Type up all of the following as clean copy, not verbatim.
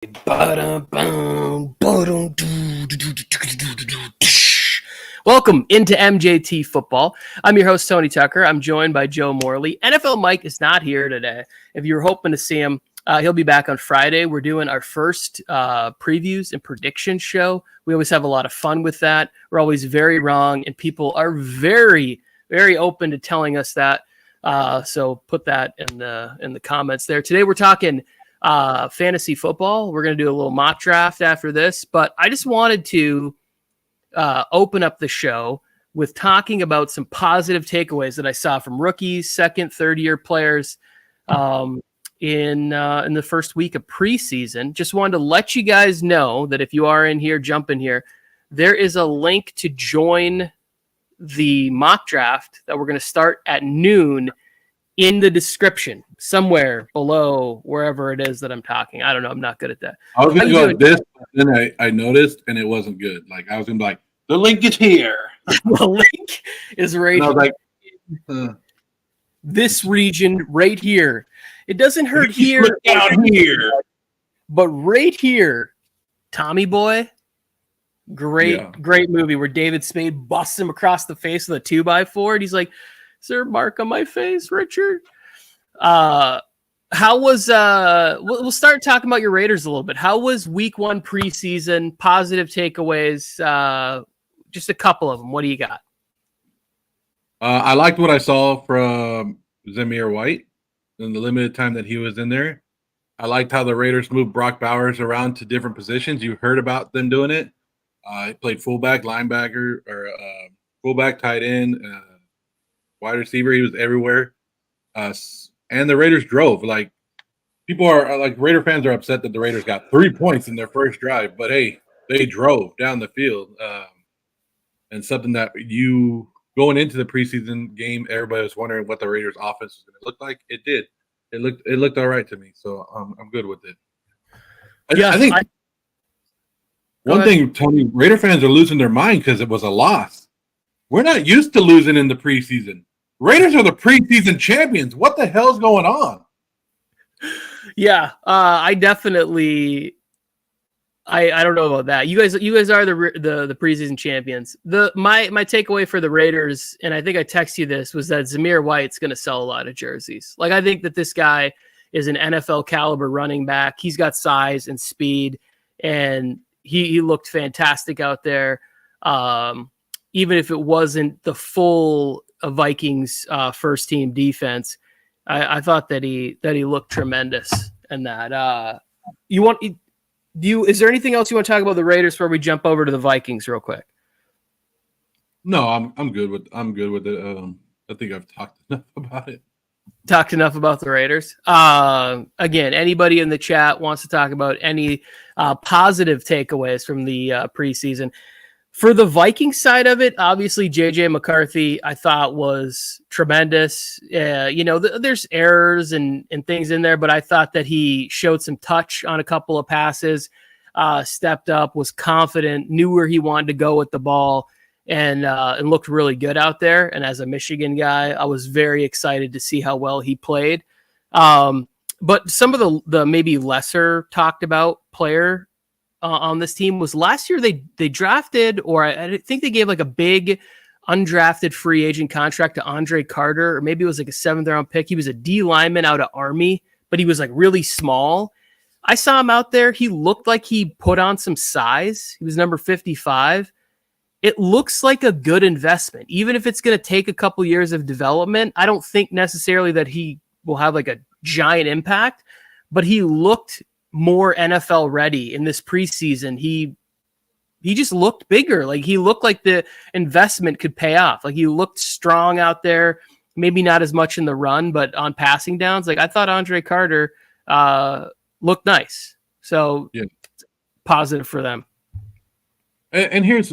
Welcome into MJT Football. I'm your host, Tony Tucker. I'm joined by Joe Morley. NFL Mike is not here today. If you were hoping to see him, he'll be back on Friday. We're doing our first previews and predictions show. We always have a lot of fun with that. We're always very wrong, and people are very, very open to telling us that. So put that in the comments there. Today we're talking fantasy football. We're going to do a little mock draft after this, but I just wanted to open up the show with talking about some positive takeaways that I saw from rookies, second, third-year players in the first week of preseason. Just wanted to let you guys know that if you are in here, jump in here. There is a link to join the mock draft that we're going to start at noon in the description somewhere below wherever it is that I'm talking. I don't know. I'm not good at that. I was going to go with this, but then I noticed and it wasn't good. Like I was going to be like, the link is here. The link is right here. I was like, this region right here. It doesn't hurt here. Down here. But right here, Tommy Boy, great movie where David Spade busts him across the face with a 2x4. And he's like, is there a mark on my face, Richard? How was we'll start talking about your Raiders a little bit. How was week one preseason? Positive takeaways, just a couple of them. What do you got? I liked what I saw from Zamir White in the limited time that he was in there. I liked how the Raiders moved Brock Bowers around to different positions. You heard about them doing it. He played fullback, linebacker, or fullback, tight end, wide receiver. He was everywhere. And the Raiders drove. Like, people are like, Raider fans are upset that the Raiders got 3 points in their first drive, but hey, they drove down the field. And something that you going into the preseason game, everybody was wondering what the Raiders offense was going to look like. It did. It looked all right to me. So I'm good with it. I think one thing, Tony, Raider fans are losing their mind because it was a loss. We're not used to losing in the preseason. Raiders are the preseason champions. What the hell's going on? Yeah, I definitely. I don't know about that. You guys are the preseason champions. My takeaway for the Raiders, and I think I text you this, was that Zamir White's going to sell a lot of jerseys. Like, I think that this guy is an NFL caliber running back. He's got size and speed, and he looked fantastic out there. Even if it wasn't the full Vikings first team defense, I thought that he looked tremendous. And that is there anything else you want to talk about the Raiders before we jump over to the Vikings real quick? No, I'm good with it. I think I've talked enough about it. Talked enough about the Raiders. Again, anybody in the chat wants to talk about any positive takeaways from the preseason. For the Vikings side of it, obviously JJ McCarthy, I thought, was tremendous. There's errors and things in there, but I thought that he showed some touch on a couple of passes, stepped up, was confident, knew where he wanted to go with the ball, and looked really good out there. And as a Michigan guy, I was very excited to see how well he played. But some of the maybe lesser talked about player on this team was last year they drafted, or I think they gave like a big undrafted free agent contract to Andre Carter, or maybe it was like a 7th round pick. He was a D lineman out of Army, but he was like really small. I saw him out there. He looked like he put on some size. He was number 55. It looks like a good investment, even if it's going to take a couple years of development. I don't think necessarily that he will have like a giant impact, but he looked more NFL ready in this preseason. He just looked bigger. Like, he looked like the investment could pay off. Like, he looked strong out there, maybe not as much in the run, but on passing downs. Like, I thought Andre Carter looked nice. So yeah, positive for them. And here's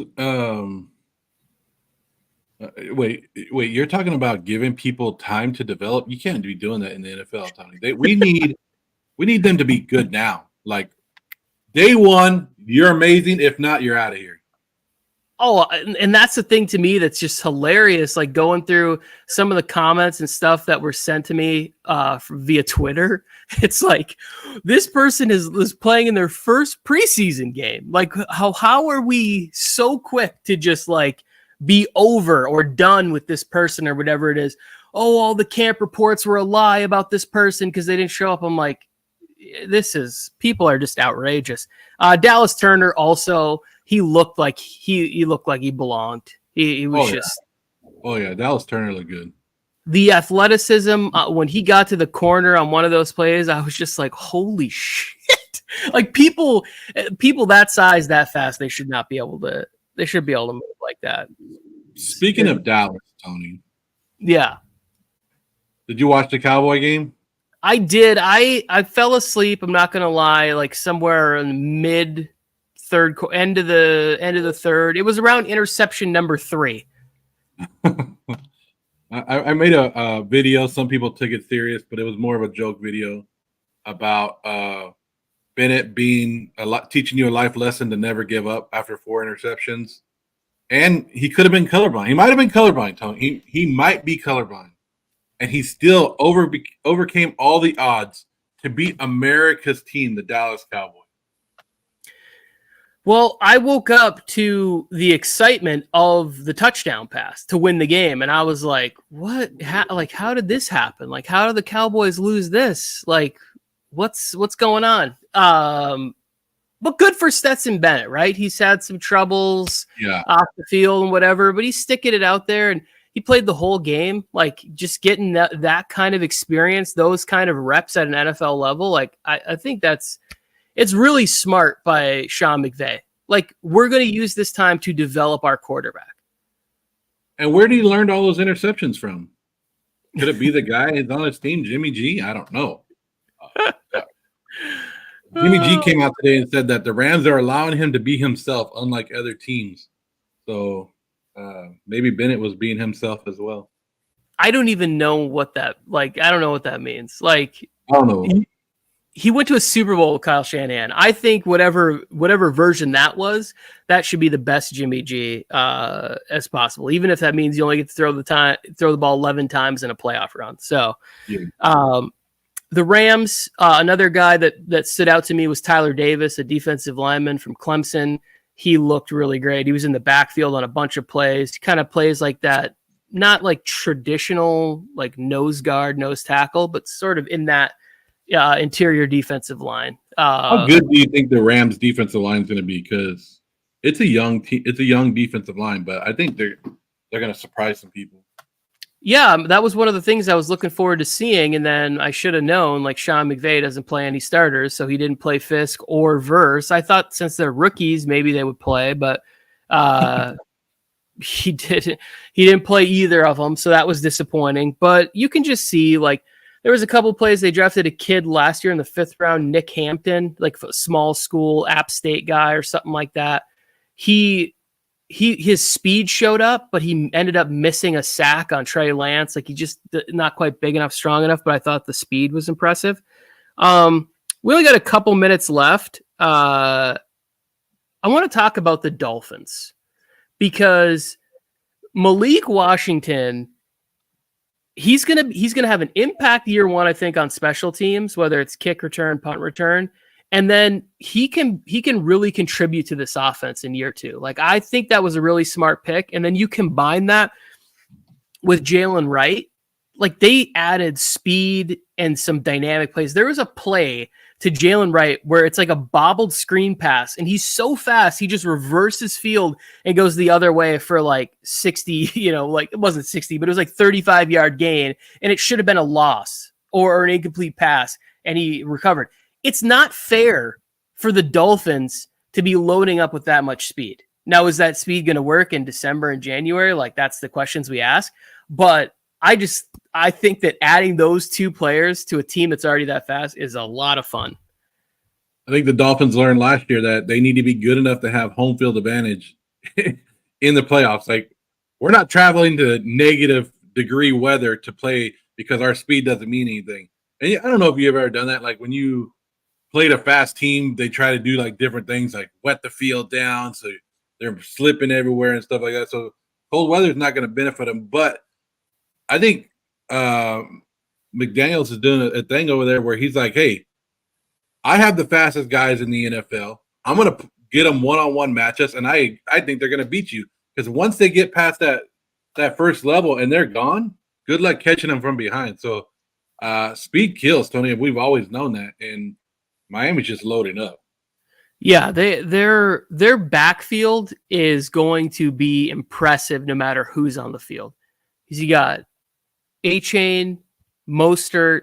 wait, you're talking about giving people time to develop? You can't be doing that in the NFL, Tony. We need them to be good now. Like, day one, you're amazing. If not, you're out of here. Oh, and that's the thing to me that's just hilarious. Like going through some of the comments and stuff that were sent to me via Twitter. It's like this person is playing in their first preseason game. Like how are we so quick to just like be over or done with this person or whatever it is? Oh, all the camp reports were a lie about this person because they didn't show up. I'm like, people are just outrageous. Dallas Turner also. He looked like he belonged. He was Oh yeah, Dallas Turner looked good. The athleticism when he got to the corner on one of those plays, I was just like, holy shit! Like people that size, that fast, they should be able to move like that. Speaking of Dallas, Tony. Yeah. Did you watch the Cowboy game? I did. I fell asleep. I'm not gonna lie. Like somewhere in mid third, end of the third. It was around interception number 3. I made a video. Some people took it serious, but it was more of a joke video about Bennett teaching you a life lesson to never give up after 4 interceptions. And he could have been colorblind. He might have been colorblind, Tony. He might be colorblind. And he still overcame all the odds to beat America's team, the Dallas Cowboys. Well, I woke up to the excitement of the touchdown pass to win the game, and I was like, "What? How did this happen? Like, how did the Cowboys lose this? Like, what's going on?" But good for Stetson Bennett, right? He's had some troubles off the field and whatever, but he's sticking it out there, and he played the whole game. Like, just getting that kind of experience, those kind of reps at an NFL level. Like, I think it's really smart by Sean McVay. Like, we're going to use this time to develop our quarterback. And where did he learn all those interceptions from? Could it be the guy who's on his team, Jimmy G? I don't know. Jimmy G came out today and said that the Rams are allowing him to be himself, unlike other teams. So maybe Bennett was being himself as well. I don't even know what that I don't know what that means. Like, I don't know. He went to a Super Bowl with Kyle Shanahan. I think whatever version that was, that should be the best Jimmy G as possible. Even if that means you only get to throw the ball 11 times in a playoff run. So, the Rams, another guy that stood out to me was Tyler Davis, a defensive lineman from Clemson. He looked really great. He was in the backfield on a bunch of plays. He kind of plays like that, not like traditional like nose guard, nose tackle, but sort of in that interior defensive line. How good do you think the Rams defensive line is going to be? Because it's a young defensive line, but I think they're going to surprise some people. Yeah, that was one of the things I was looking forward to seeing, and then I should have known, like, Sean McVay doesn't play any starters, so he didn't play Fisk or Verse. I thought since they're rookies, maybe they would play, but he didn't play either of them, so that was disappointing. But you can just see, like, there was a couple plays. They drafted a kid last year in the 5th round, Nick Hampton, like a small school App State guy or something like that. His speed showed up, but he ended up missing a sack on Trey Lance. Like, he just not quite big enough, strong enough, but I thought the speed was impressive. We only got a couple minutes left. I want to talk about the Dolphins because Malik Washington, he's gonna have an impact year 1, I think, on special teams, whether it's kick return, punt return. And then he can really contribute to this offense in year 2. Like, I think that was a really smart pick. And then you combine that with Jalen Wright. Like, they added speed and some dynamic plays. There was a play to Jalen Wright where it's like a bobbled screen pass, and he's so fast, he just reverses field and goes the other way for like 60, like it wasn't 60, but it was like 35-yard gain, and it should have been a loss or an incomplete pass, and he recovered. It's not fair for the Dolphins to be loading up with that much speed. Now, is that speed going to work in December and January? Like, that's the questions we ask. But I think that adding those 2 players to a team that's already that fast is a lot of fun. I think the Dolphins learned last year that they need to be good enough to have home field advantage in the playoffs. Like, we're not traveling to negative degree weather to play because our speed doesn't mean anything. And I don't know if you've ever done that. Like, when you played a fast team, they try to do like different things, like wet the field down so they're slipping everywhere and stuff like that. So cold weather is not going to benefit them. But I think McDaniels is doing a thing over there where he's like, hey, I have the fastest guys in the NFL. I'm going to get them one-on-one matchups, and I think they're going to beat you. Because once they get past that first level and they're gone, good luck catching them from behind. So speed kills, Tony. We've always known that, and Miami's just loading up. Yeah, their backfield is going to be impressive no matter who's on the field. Because you got A-Chain, Mostert,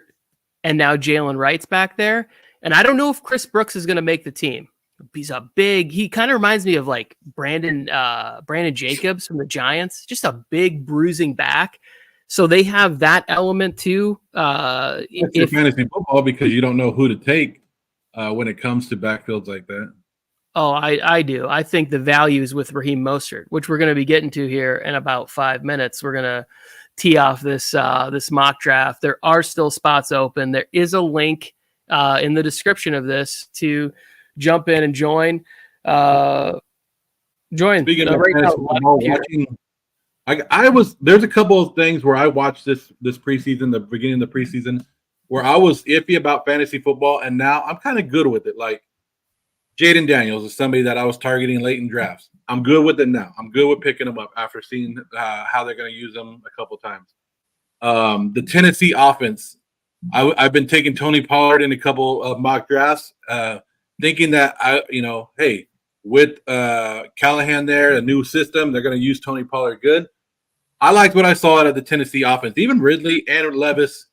and now Jalen Wright's back there. And I don't know if Chris Brooks is going to make the team. He kind of reminds me of like Brandon Jacobs from the Giants, just a big bruising back. So they have that element too. It's fantasy football because you don't know who to take when it comes to backfields like that. Oh, I do. I think the value is with Raheem Mostert, which we're going to be getting to here in about 5 minutes. We're going to tee off this mock draft. There are still spots open. There is a link in the description of this to jump in and join. Speaking of football, there's a couple of things where I watched this preseason, the beginning of the preseason, where I was iffy about fantasy football, and now I'm kind of good with it. Like Jaden Daniels is somebody that I was targeting late in drafts. I'm good with it now. I'm good with picking them up after seeing how they're going to use them a couple times. The Tennessee offense, I've been taking Tony Pollard in a couple of mock drafts, thinking that hey, with Callahan there, a new system, they're going to use Tony Pollard good. I liked what I saw out of the Tennessee offense. Even Ridley and Levis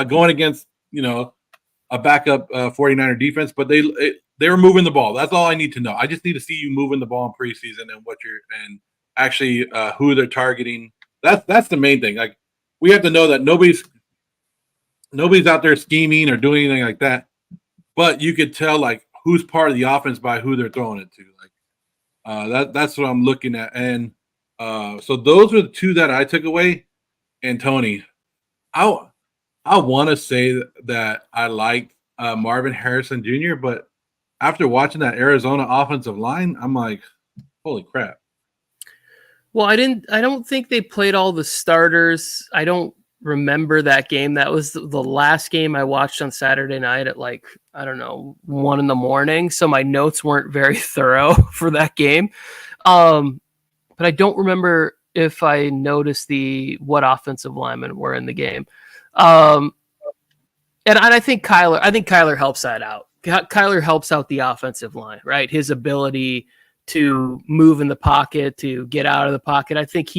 going against a backup 49er defense, but they were moving the ball. That's all I need to know. I just need to see you moving the ball in preseason and actually who they're targeting. That's the main thing. Like we have to know that nobody's out there scheming or doing anything like that. But you could tell like who's part of the offense by who they're throwing it to. Like that's what I'm looking at. And so those are the two that I took away. And Tony, I want to say that I liked Marvin Harrison Jr., but after watching that Arizona offensive line, I'm like, holy crap. Well, I don't think they played all the starters. I don't remember that game. That was the last game I watched on Saturday night at 1 a.m. So my notes weren't very thorough for that game. But I don't remember if I noticed what offensive linemen were in the game. And I think Kyler helps that out. Kyler helps out the offensive line, right? His ability to move in the pocket, to get out of the pocket. I think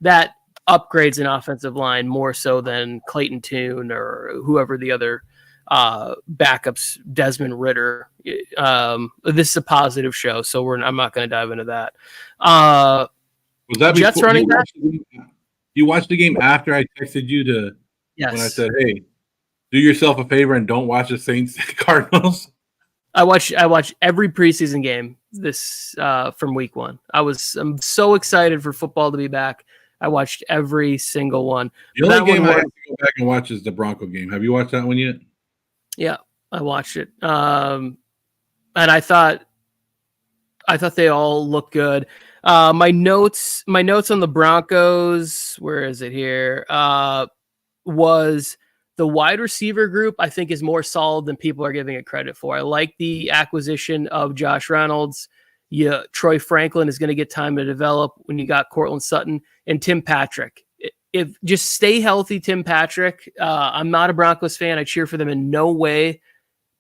that upgrades an offensive line more so than Clayton Tune or whoever the other backups, Desmond Ridder. This is a positive show, so I'm not going to dive into that. Was that Jets running back? You watched the game after I texted you Yes. When I said, hey, do yourself a favor and don't watch the Saints Cardinals? I watched every preseason game from week 1. I'm so excited for football to be back. I watched every single one. The only game I have to go back and watch is the Bronco game. Have you watched that one yet? Yeah, I watched it. And I thought they all looked good. My notes on the Broncos, where is it here? Was the wide receiver group, I think, is more solid than people are giving it credit for. I like the acquisition of Josh Reynolds. Troy Franklin is going to get time to develop when you got Cortland Sutton and Tim Patrick. If just stay healthy, Tim Patrick. I'm not a Broncos fan. I cheer for them in no way.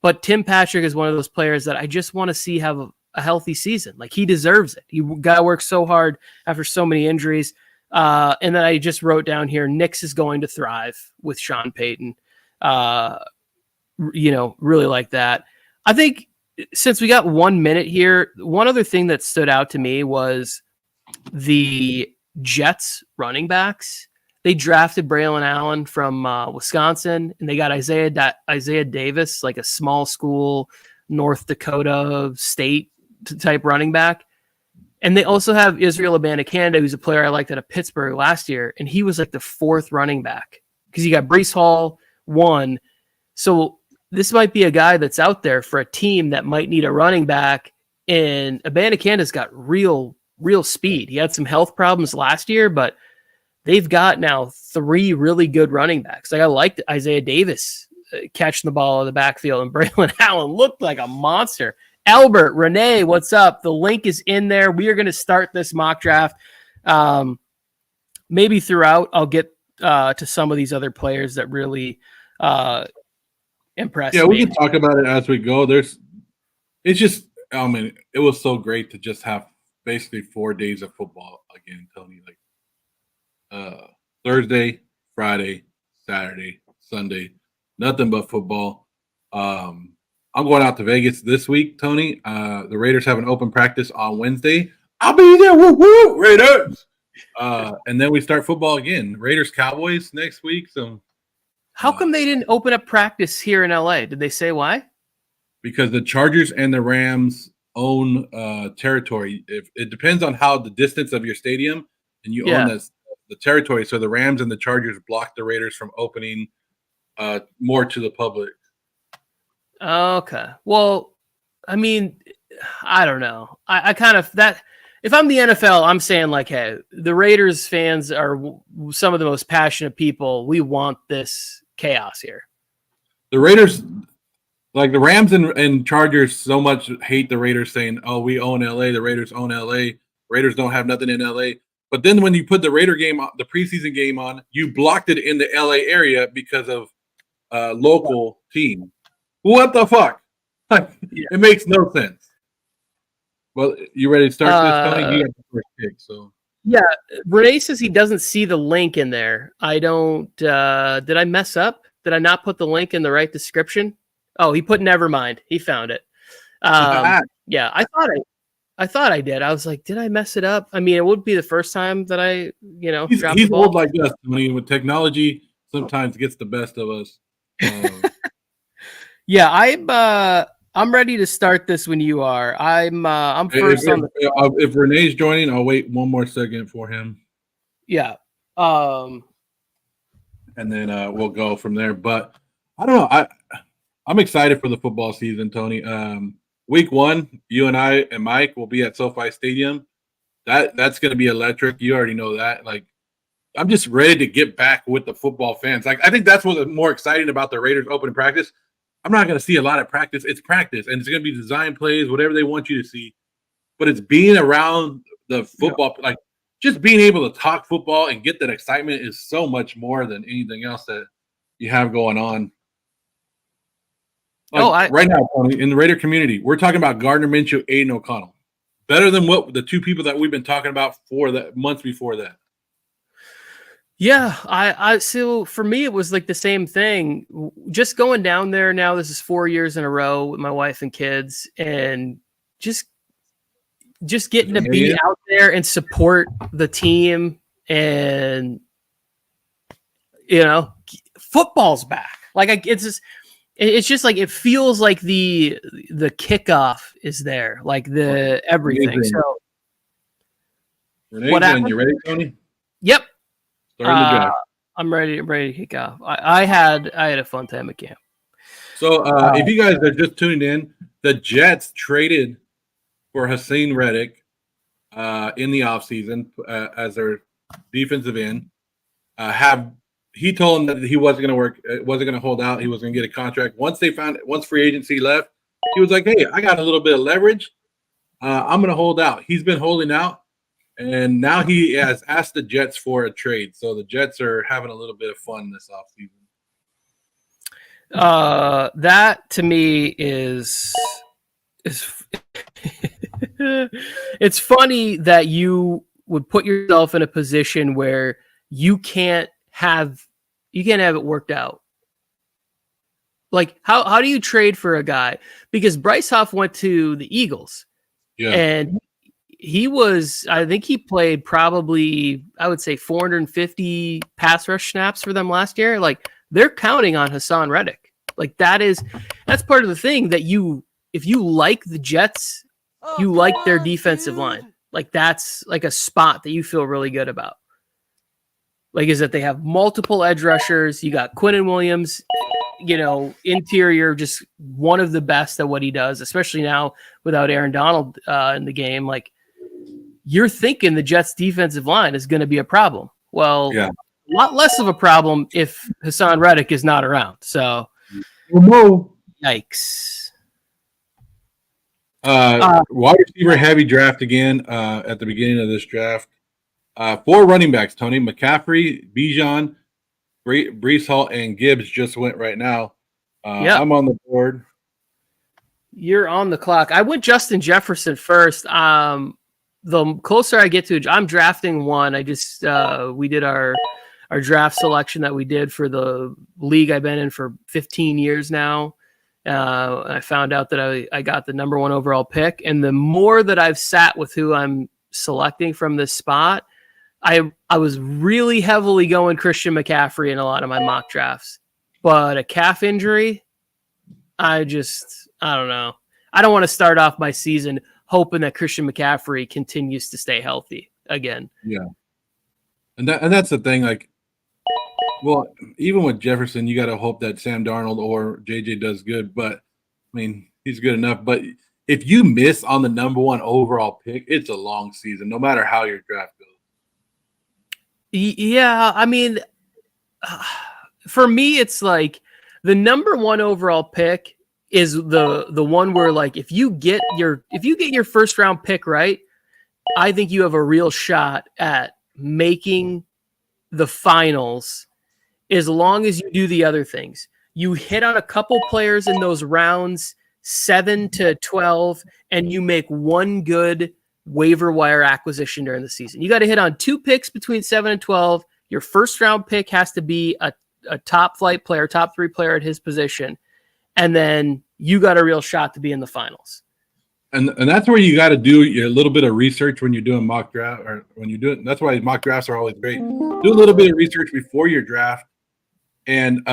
But Tim Patrick is one of those players that I just want to see have a healthy season. Like, he deserves it. He got to work so hard after so many injuries. And then I just wrote down here, Knicks is going to thrive with Sean Payton. Really like that. I think since we got 1 minute here, one other thing that stood out to me was the Jets running backs. They drafted Braylon Allen from Wisconsin, and they got Isaiah Davis, like a small school North Dakota State type running back. And they also have Israel Abanikanda, who's a player I liked out of Pittsburgh last year, and he was like the 4th running back because you got Breece Hall 1. So this might be a guy that's out there for a team that might need a running back, And Abanikanda's got real speed. He had some health problems last year, but they've got now 3 really good running backs. Like I liked Isaiah Davis catching the ball in the backfield, and Braylon Allen looked like a monster. Albert, Renee, what's up? The link is in there. We are going to start this mock draft. Maybe throughout, I'll get to some of these other players that really impressed me. Yeah, we can talk about it as we go. It's just, I mean, it was so great to just have basically 4 days of football again, Tony. Like Thursday, Friday, Saturday, Sunday, nothing but football. I'm going out to Vegas this week, Tony. The Raiders have an open practice on Wednesday. I'll be there. Woo woo, Raiders! And then we start football again. Raiders Cowboys next week. So, how come they didn't open up practice here in LA? Did they say why? Because the Chargers and the Rams own territory. If it depends on how the distance of your stadium, and you own the territory. So the Rams and the Chargers block the Raiders from opening more to the public. Okay. Well, I mean, I don't know. I kind of that. If I'm the NFL, I'm saying like, hey, the Raiders fans are some of the most passionate people. We want this chaos here. The Raiders, like the Rams and Chargers, so much hate the Raiders, saying, "Oh, we own LA. The Raiders own LA. Raiders don't have nothing in LA." But then when you put the Raider game, the preseason game on, you blocked it in the LA area because of local team. What the fuck? It makes no sense. Well, you ready to start this, Tony? You got the first pick, so. Yeah, Renee says he doesn't see the link in there. I don't. Did I mess up? Did I not put the link in the right description? Oh, he put never mind. He found it. Yeah, I thought I did. I was like, did I mess it up? I mean, it would be the first time that I, he's old like us. Tony. With technology, sometimes gets the best of us. Yeah, I'm ready to start this when you are. I'm first if Renee's joining, I'll wait one more second for him. Yeah. And then we'll go from there. But I don't know. I'm excited for the football season, Tony. Week 1, you and I and Mike will be at SoFi Stadium. That's going to be electric. You already know that. Like, I'm just ready to get back with the football fans. Like, I think that's what's more exciting about the Raiders opening practice. I'm not going to see a lot of practice. It's practice, and it's going to be design plays, whatever they want you to see. But it's being around the football, like just being able to talk football and get that excitement is so much more than anything else that you have going on. Like right now, Tony, in the Raider community, we're talking about Gardner Minshew, Aiden O'Connell. Better than what the 2 people that we've been talking about for the months before that. Yeah, I so for me it was like the same thing. Just going down there now, this is 4 years in a row with my wife and kids, and just getting to be out there and support the team, and football's back. Like it's just like it feels like the kickoff is there, like the everything. So Renee, you ready, Tony? Yep. Starting the draft. I'm ready to kick off. I had a fun time at camp. So if you guys are just tuning in, the Jets traded for Haason Reddick in the offseason as their defensive end. He told them that he wasn't going to work, wasn't going to hold out. He was going to get a contract. Once free agency left, he was like, "Hey, I got a little bit of leverage. I'm going to hold out." He's been holding out. And now he has asked the Jets for a trade. So the Jets are having a little bit of fun this offseason. That to me is it's funny that you would put yourself in a position where you can't have it worked out. Like how do you trade for a guy? Because Bryce Huff went to the Eagles. Yeah. And I think he played probably, I would say 450 pass rush snaps for them last year. Like they're counting on Haason Reddick. Like that's part of the thing that if you like the Jets, you like their defensive line. Like that's like a spot that you feel really good about. Like is that they have multiple edge rushers. You got Quinnen Williams. interior, just one of the best at what he does, especially now without Aaron Donald in the game. Like, you're thinking the Jets defensive line is going to be a problem. Well, Yeah. a lot less of a problem if Hassan Reddick is not around. So, yikes. Wide receiver heavy draft again at the beginning of this draft. 4 running backs, Tony. McCaffrey, Bijan, Brees Hall, and Gibbs just went right now. Yep. I'm on the board. You're on the clock. I went Justin Jefferson first. The closer I get to, I'm drafting one. I just we did our draft selection that we did for the league I've been in for 15 years now. I found out that I got the number 1 overall pick, and the more that I've sat with who I'm selecting from this spot, I was really heavily going Christian McCaffrey in a lot of my mock drafts, but a calf injury, I don't know. I don't want to start off my season hoping that Christian McCaffrey continues to stay healthy again. Yeah. And that's the thing. Like, well, even with Jefferson, you got to hope that Sam Darnold or JJ does good. But, I mean, he's good enough. But if you miss on the number 1 overall pick, it's a long season, no matter how your draft goes. Yeah, I mean, for me, it's like the number 1 overall pick is the one where, like, if you get your first round pick right, I think you have a real shot at making the finals as long as you do the other things. You hit on a couple players in those rounds 7 to 12, and you make one good waiver wire acquisition during the season. You got to hit on 2 picks between 7 and 12. Your first round pick has to be a top flight player, top 3 player at his position. And then you got a real shot to be in the finals. And that's where you got to do a little bit of research when you're doing mock draft, or when you do it. That's why mock drafts are always great. Do a little bit of research before your draft and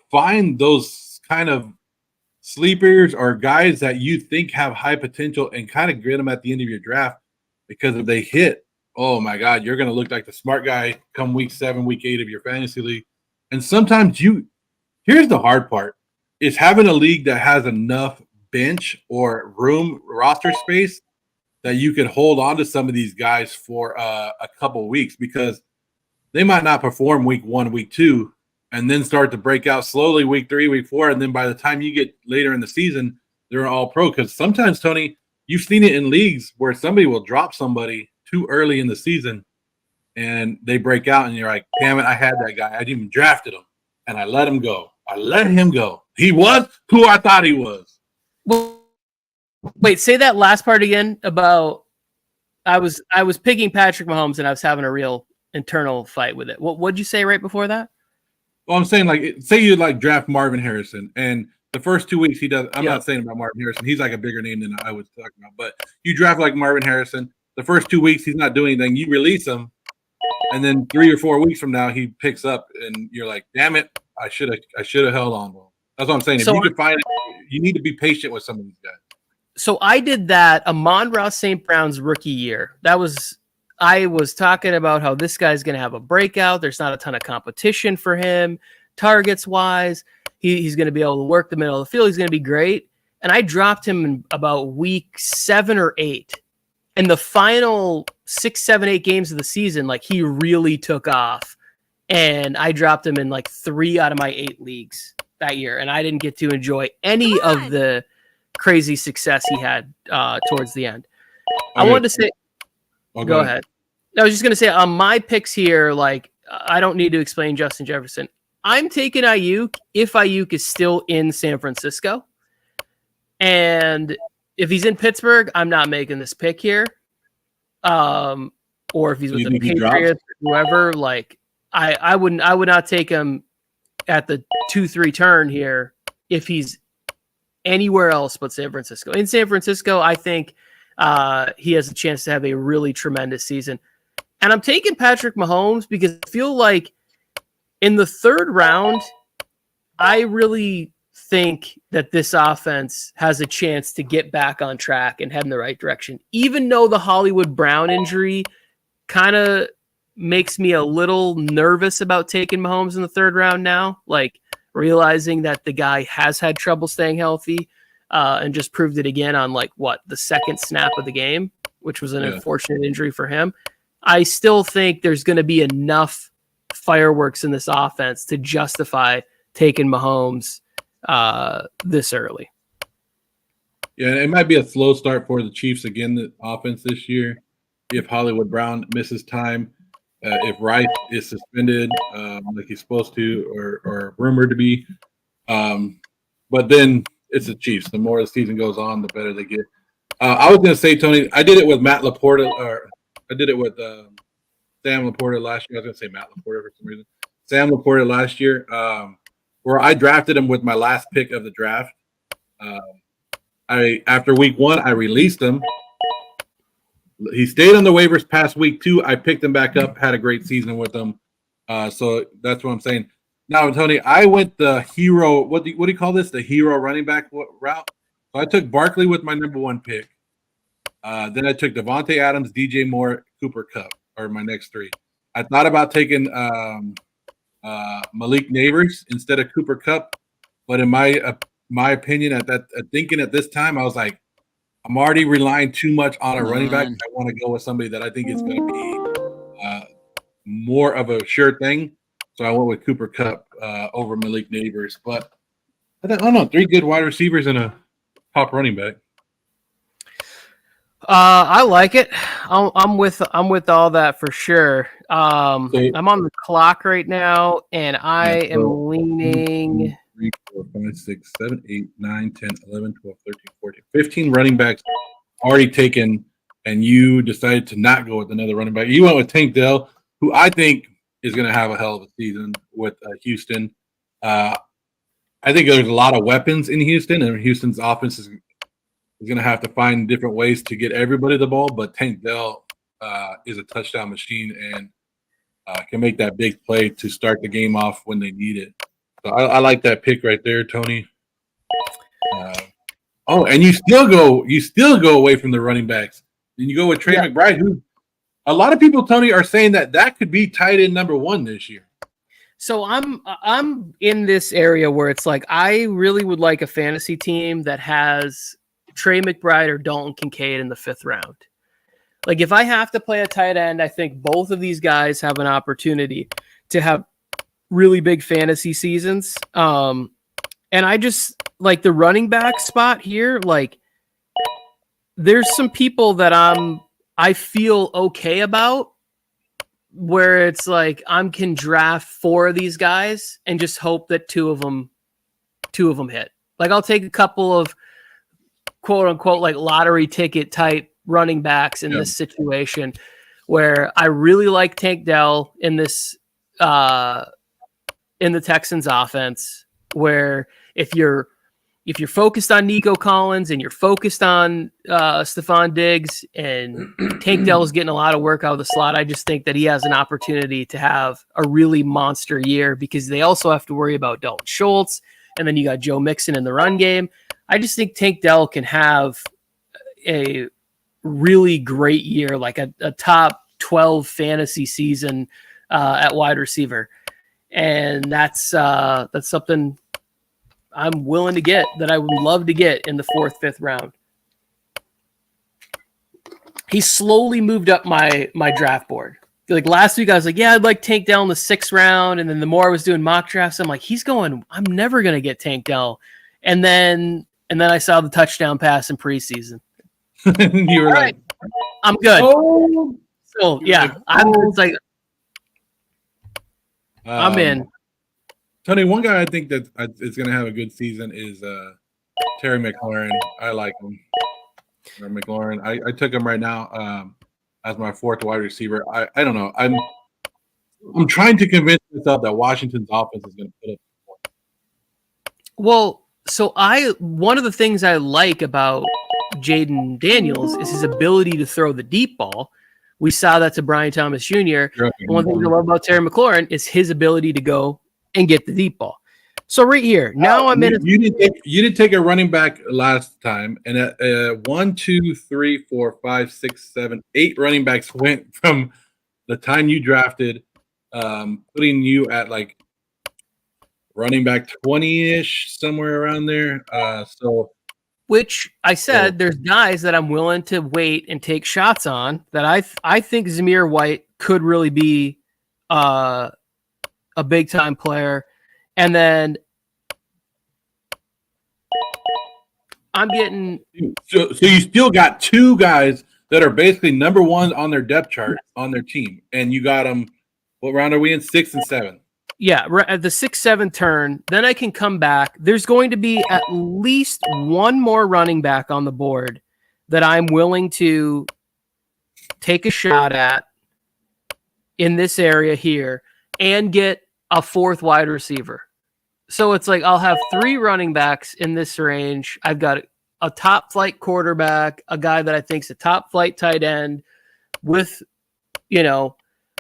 find those kind of sleepers or guys that you think have high potential and kind of grit them at the end of your draft, because if they hit, oh my God, you're going to look like the smart guy come week 7, week 8 of your fantasy league. And sometimes here's the hard part, is having a league that has enough bench or roster space that you can hold on to some of these guys for a couple weeks, because they might not perform week 1, week 2, and then start to break out slowly week 3, week 4. And then by the time you get later in the season, they're all pro. Because sometimes, Tony, you've seen it in leagues where somebody will drop somebody too early in the season and they break out, and you're like, damn it, I had that guy. I didn't even drafted him, and I let him go. He was who I thought he was. Well, wait, say that last part again about I was picking Patrick Mahomes, and I was having a real internal fight with it. What'd you say right before that? Well, I'm saying, like, say you like draft Marvin Harrison, and the first 2 weeks he does. I'm not saying about Marvin Harrison. He's like a bigger name than I was talking about. But you draft like Marvin Harrison. The first 2 weeks he's not doing anything. You release him, and then 3 or 4 weeks from now he picks up, and you're like, damn it, I should have held on to him. That's what I'm saying. If you can find it, you need to be patient with some of these guys. So I did that Amon-Ra St. Brown's rookie year. I was talking about how this guy's going to have a breakout. There's not a ton of competition for him, targets wise. He's going to be able to work the middle of the field. He's going to be great. And I dropped him in about week 7 or 8. And the final 6, 7, 8 games of the season, like, he really took off. And I dropped him in like 3 out of my 8 leagues that year. And I didn't get to enjoy any of the crazy success he had towards the end. I wanted to say, go ahead. I was just going to say, on my picks here, like, I don't need to explain Justin Jefferson. I'm taking Ayuk if Ayuk is still in San Francisco. And if he's in Pittsburgh, I'm not making this pick here. Or if he's with the Patriots or whoever, like, I would not take him at the 2-3 turn here if he's anywhere else but San Francisco. In San Francisco, I think he has a chance to have a really tremendous season. And I'm taking Patrick Mahomes because I feel like in the 3rd round, I really think that this offense has a chance to get back on track and head in the right direction. Even though the Hollywood Brown injury kind of makes me a little nervous about taking Mahomes in the 3rd round now. Like, realizing that the guy has had trouble staying healthy and just proved it again on the second snap of the game, which was an unfortunate injury for him. I still think there's going to be enough fireworks in this offense to justify taking Mahomes this early. Yeah, it might be a slow start for the Chiefs again, the offense this year. If Hollywood Brown misses time, if Rice is suspended like he's supposed to or rumored to be. But then it's the Chiefs. The more the season goes on, the better they get. I was going to say, Tony, I did it with Matt Laporta, or I did it with Sam Laporta last year. I was going to say Matt Laporta for some reason. Sam Laporta last year, where I drafted him with my last pick of the draft. After week 1, I released him. He stayed on the waivers past week 2. I picked him back up, had a great season with him. So that's what I'm saying. Now, Tony, I went the hero. What do you call this? The hero running back route. So I took Barkley with my number 1 pick. Then I took Devontae Adams, DJ Moore, Cooper Kupp, or my next 3. I thought about taking Malik Neighbors instead of Cooper Kupp, but in my opinion, thinking at this time, I was like, I'm already relying too much on a running back. I want to go with somebody that I think is going to be more of a sure thing. So I went with Cooper Kupp over Malik Neighbors. But I don't know, 3 good wide receivers and a top running back. I like it. I'm with all that for sure. I'm on the clock right now, and I am leaning 3, 4, 5, 6, 7, 8, 9, 10, 11, 12, 13, 14, 15 running backs already taken, and you decided to not go with another running back. You went with Tank Dell, who I think is going to have a hell of a season with Houston. I think there's a lot of weapons in Houston, and Houston's offense is going to have to find different ways to get everybody the ball, but Tank Dell is a touchdown machine and can make that big play to start the game off when they need it. So I like that pick right there, Tony. And you still go away from the running backs. And you go with Trey McBride, who a lot of people, Tony, are saying that could be tight end number 1 this year. So I'm in this area where it's like I really would like a fantasy team that has Trey McBride or Dalton Kincaid in the 5th round. Like if I have to play a tight end, I think both of these guys have an opportunity to have really big fantasy seasons. And I just like the running back spot here. Like there's some people that I feel okay about where it's like I can draft 4 of these guys and just hope that two of them hit. Like I'll take a couple of quote unquote like lottery ticket type running backs in this situation where I really like Tank Dell in this in the Texans offense, where if you're focused on Nico Collins and you're focused on Stephon Diggs and Tank Dell is getting a lot of work out of the slot, I just think that he has an opportunity to have a really monster year because they also have to worry about Dalton Schultz. And then you got Joe Mixon in the run game. I just think Tank Dell can have a really great year, like a top 12 fantasy season at wide receiver. And that's something I'm willing to get, that I would love to get in the 4th, 5th round. He slowly moved up my draft board. Like last week, I was like, yeah, I'd like Tank Dell in the 6th round. And then the more I was doing mock drafts, I'm like, I'm never going to get Tank Dell. And then I saw the touchdown pass in preseason. You were like, I'm good. Oh, so yeah, I'm in. Tony, one guy I think that is going to have a good season is Terry McLaurin. I like him. McLaurin. I took him right now as my 4th wide receiver. I don't know. I'm trying to convince myself that Washington's offense is going to put up. Well, so one of the things I like about Jaden Daniels is his ability to throw the deep ball. We saw that to Brian Thomas Jr. One thing I love about Terry McLaurin is his ability to go and get the deep ball. So right here, now I'm in. You didn't take a running back last time, and at 1, 2, 3, 4, 5, 6, 7, 8 running backs went from the time you drafted, putting you at like running back 20-ish, somewhere around there. Which I said, there's guys that I'm willing to wait and take shots on that I think Zamir White could really be a big time player. And then I'm getting so you still got two guys that are basically number one on their depth chart on their team, and you got them. What round are we in? 6 and 7. Yeah, at the 6-7 turn, then I can come back. There's going to be at least one more running back on the board that I'm willing to take a shot at in this area here and get a fourth wide receiver. So it's like I'll have 3 running backs in this range. I've got a top flight quarterback, a guy that I think's a top flight tight end with,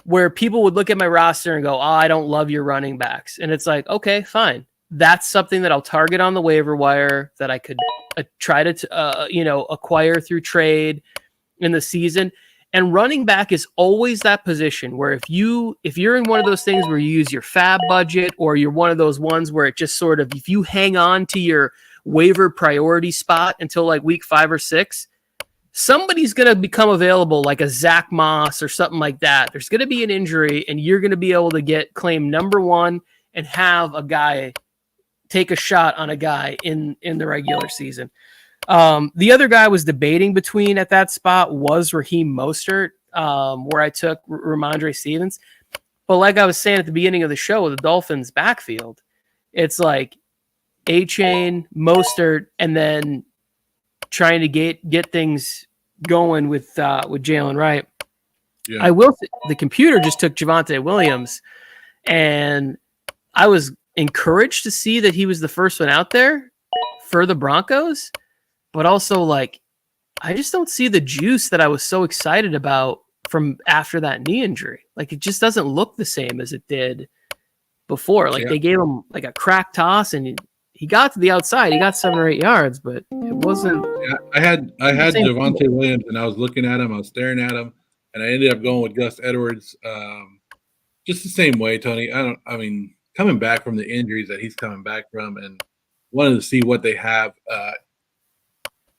where people would look at my roster and go, "Oh, I don't love your running backs." And it's like, okay, fine. That's something that I'll target on the waiver wire that I could try to, acquire through trade in the season. And running back is always that position where if you're in one of those things where you use your fab budget, or you're one of those ones where it just sort of, if you hang on to your waiver priority spot until like week 5 or 6, somebody's going to become available, like a Zach Moss or something like that. There's going to be an injury, and you're going to be able to claim number 1 and have a guy take a shot on a guy in the regular season. The other guy I was debating between at that spot was Raheem Mostert, where I took Ramondre Stevens. But like I was saying at the beginning of the show with the Dolphins backfield, it's like A-Chain, Mostert, and then trying to get things going with Jalen Wright. Yeah. I will say the computer just took Javonte Williams, and I was encouraged to see that he was the first one out there for the Broncos, but also like I just don't see the juice that I was so excited about from after that knee injury. Like it just doesn't look the same as it did before. Like they gave him like a crack toss and he got to the outside. He got 7 or 8 yards, but it wasn't. Yeah, I had Javonte Williams, and I was looking at him. I was staring at him, and I ended up going with Gus Edwards. Just the same way, Tony. Coming back from the injuries that he's coming back from, and wanted to see what they have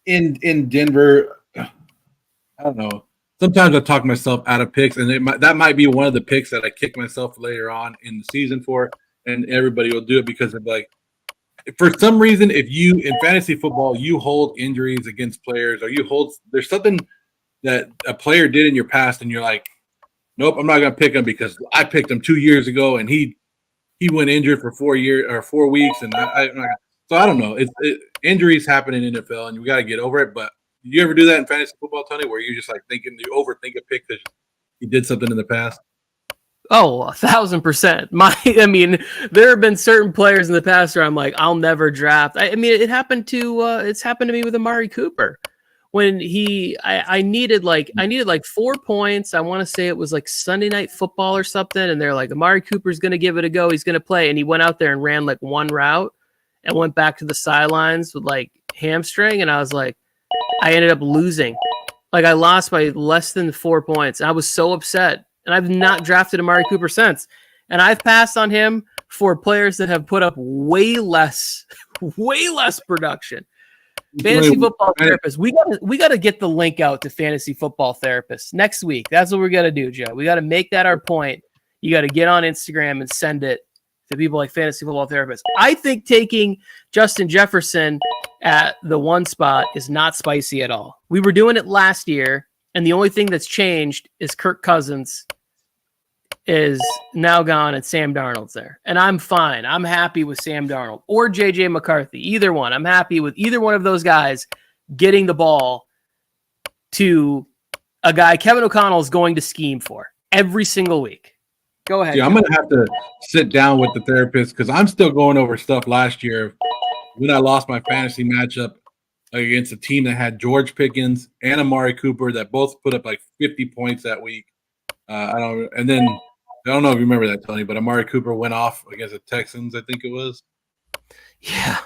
in Denver. I don't know. Sometimes I talk myself out of picks, and that might be one of the picks that I kick myself later on in the season for, and everybody will do it because of like. For some reason, if you in fantasy football you hold injuries against players, or there's something that a player did in your past, and you're like, nope, I'm not gonna pick him because I picked him 2 years ago, and he went injured for 4 weeks, and so I don't know. Injuries happen in NFL, and you got to get over it. But do you ever do that in fantasy football, Tony, where you're just like you overthink a pick because you did something in the past? Oh, 1,000%. There have been certain players in the past where I'm like, I'll never draft. It happened to me with Amari Cooper when I needed like 4 points. I want to say it was like Sunday Night Football or something. And they're like, Amari Cooper's going to give it a go. He's going to play. And he went out there and ran like one route and went back to the sidelines with like hamstring. And I was like, I ended up losing. Like I lost by less than 4 points. I was so upset. And I've not drafted Amari Cooper since. And I've passed on him for players that have put up way less production. Fantasy Football Therapist. We gotta get the link out to Fantasy Football Therapist next week. That's what we're gonna do, Joe. We gotta make that our point. You gotta get on Instagram and send it to people like Fantasy Football Therapist. I think taking Justin Jefferson at the 1 spot is not spicy at all. We were doing it last year, and the only thing that's changed is Kirk Cousins is now gone and Sam Darnold's there. And I'm fine. I'm happy with Sam Darnold or JJ McCarthy, either one. I'm happy with either one of those guys getting the ball to a guy Kevin O'Connell is going to scheme for every single week. Go ahead. Yeah, I'm going to have to sit down with the therapist because I'm still going over stuff last year when I lost my fantasy matchup against a team that had George Pickens and Amari Cooper that both put up like 50 points that week. I don't know if you remember that, Tony, but Amari Cooper went off against the Texans, I think it was. Yeah.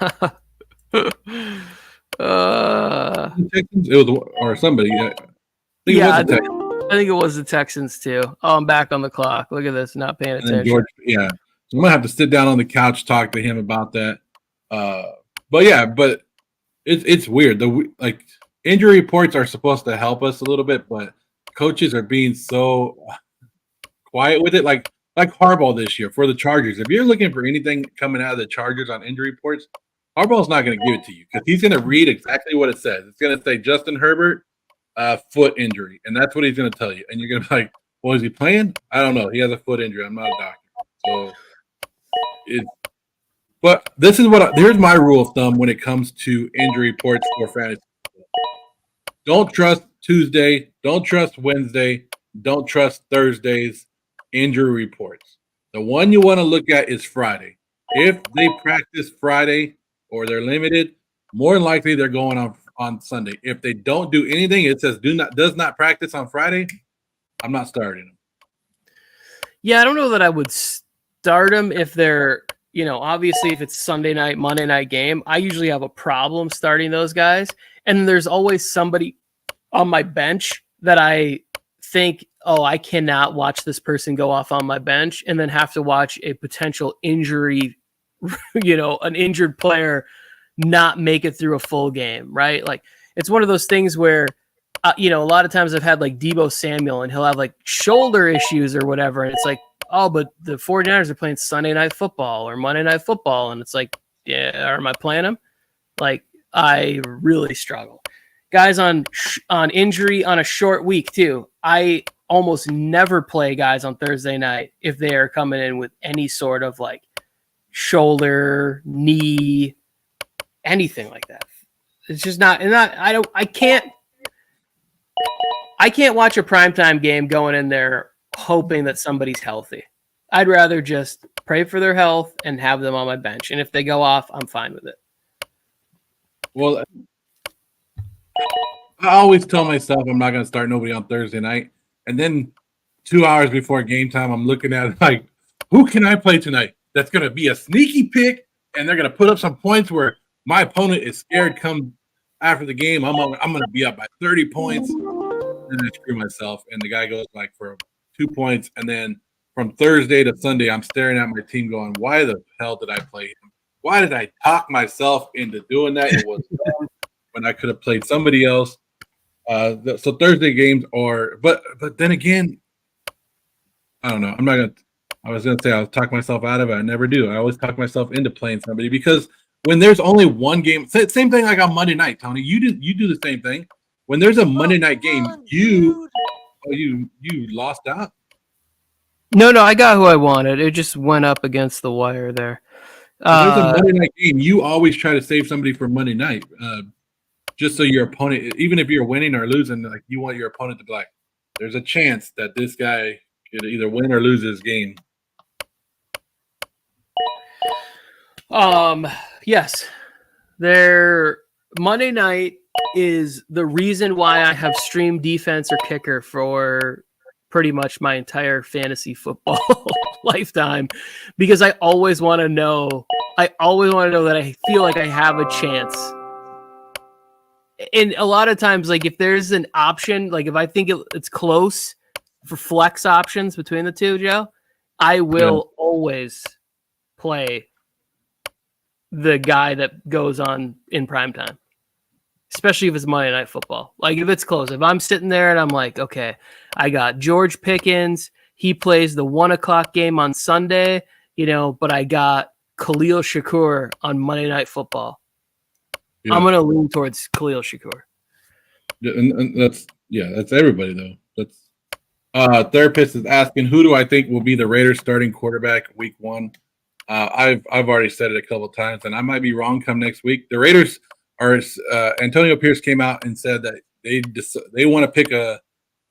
Texans? It was, or somebody. I think it was the Texans too. Oh, I'm back on the clock. Look at this, not paying attention. So I'm gonna have to sit down on the couch, talk to him about that. But it's weird. Like injury reports are supposed to help us a little bit, but coaches are being so quiet with it. Like Harbaugh this year for the Chargers. If you're looking for anything coming out of the Chargers on injury reports, Harbaugh's not going to give it to you because he's going to read exactly what it says. It's going to say Justin Herbert, foot injury, and that's what he's going to tell you. And you're going to be like, "Well, is he playing? I don't know. He has a foot injury. I'm not a doctor." So, but this is here's my rule of thumb when it comes to injury reports for fantasy. Don't trust Tuesday. Don't trust Wednesday. Don't trust Thursday's injury reports. The one you want to look at is Friday. If they practice Friday or they're limited, more than likely they're going on Sunday. If they don't do anything, it says does not practice on Friday, I'm not starting them. Yeah, I don't know that I would start them if they're, obviously if it's Sunday night, Monday night game. I usually have a problem starting those guys. And there's always somebody on my bench that I think, oh, I cannot watch this person go off on my bench and then have to watch a potential injury, an injured player not make it through a full game, right? Like it's one of those things where, a lot of times I've had like Deebo Samuel and he'll have like shoulder issues or whatever. And it's like, oh, but the 49ers are playing Sunday Night Football or Monday Night Football. And it's like, yeah, am I playing them? Like I really struggle. Guys on injury on a short week too. I almost never play guys on Thursday night if they are coming in with any sort of like shoulder, knee, anything like that. It's just not. And I can't watch a primetime game going in there hoping that somebody's healthy. I'd rather just pray for their health and have them on my bench. And if they go off, I'm fine with it. Well, I always tell myself I'm not going to start nobody on Thursday night. And then 2 hours before game time, I'm looking at it like, who can I play tonight? That's going to be a sneaky pick, and they're going to put up some points where my opponent is scared come after the game. I'm going to be up by 30 points, and I screw myself. And the guy goes like for 2 points. And then from Thursday to Sunday, I'm staring at my team going, why the hell did I play him? Why did I talk myself into doing that? It was dumb when I could have played somebody else. So Thursday games are, but then again, I don't know. I was gonna say I'll talk myself out of it. I never do. I always talk myself into playing somebody because when there's only one game, same thing like on Monday night, Tony. You do the same thing. When there's a Monday night game, you lost out. No, I got who I wanted. It just went up against the wire there. There's a Monday night game. You always try to save somebody for Monday night. Just so your opponent, even if you're winning or losing, like you want your opponent to be like, there's a chance that this guy could either win or lose his game. Yes. Their Monday night is the reason why I have streamed defense or kicker for pretty much my entire fantasy football lifetime, because I always want to know that I feel like I have a chance. And a lot of times, like if there's an option, like if I think it's close for flex options between the two, Joe, I will always play the guy that goes on in primetime, especially if it's Monday Night Football. Like if it's close, if I'm sitting there and I'm like, okay, I got George Pickens. He plays the 1:00 game on Sunday, but I got Khalil Shakur on Monday Night Football. Yeah. I'm going to lean towards Khalil Shakur. Yeah, and that's everybody though. That's therapist is asking, who do I think will be the Raiders starting quarterback week 1? I've already said it a couple of times, and I might be wrong come next week. The Raiders are Antonio Pierce came out and said that they want to pick a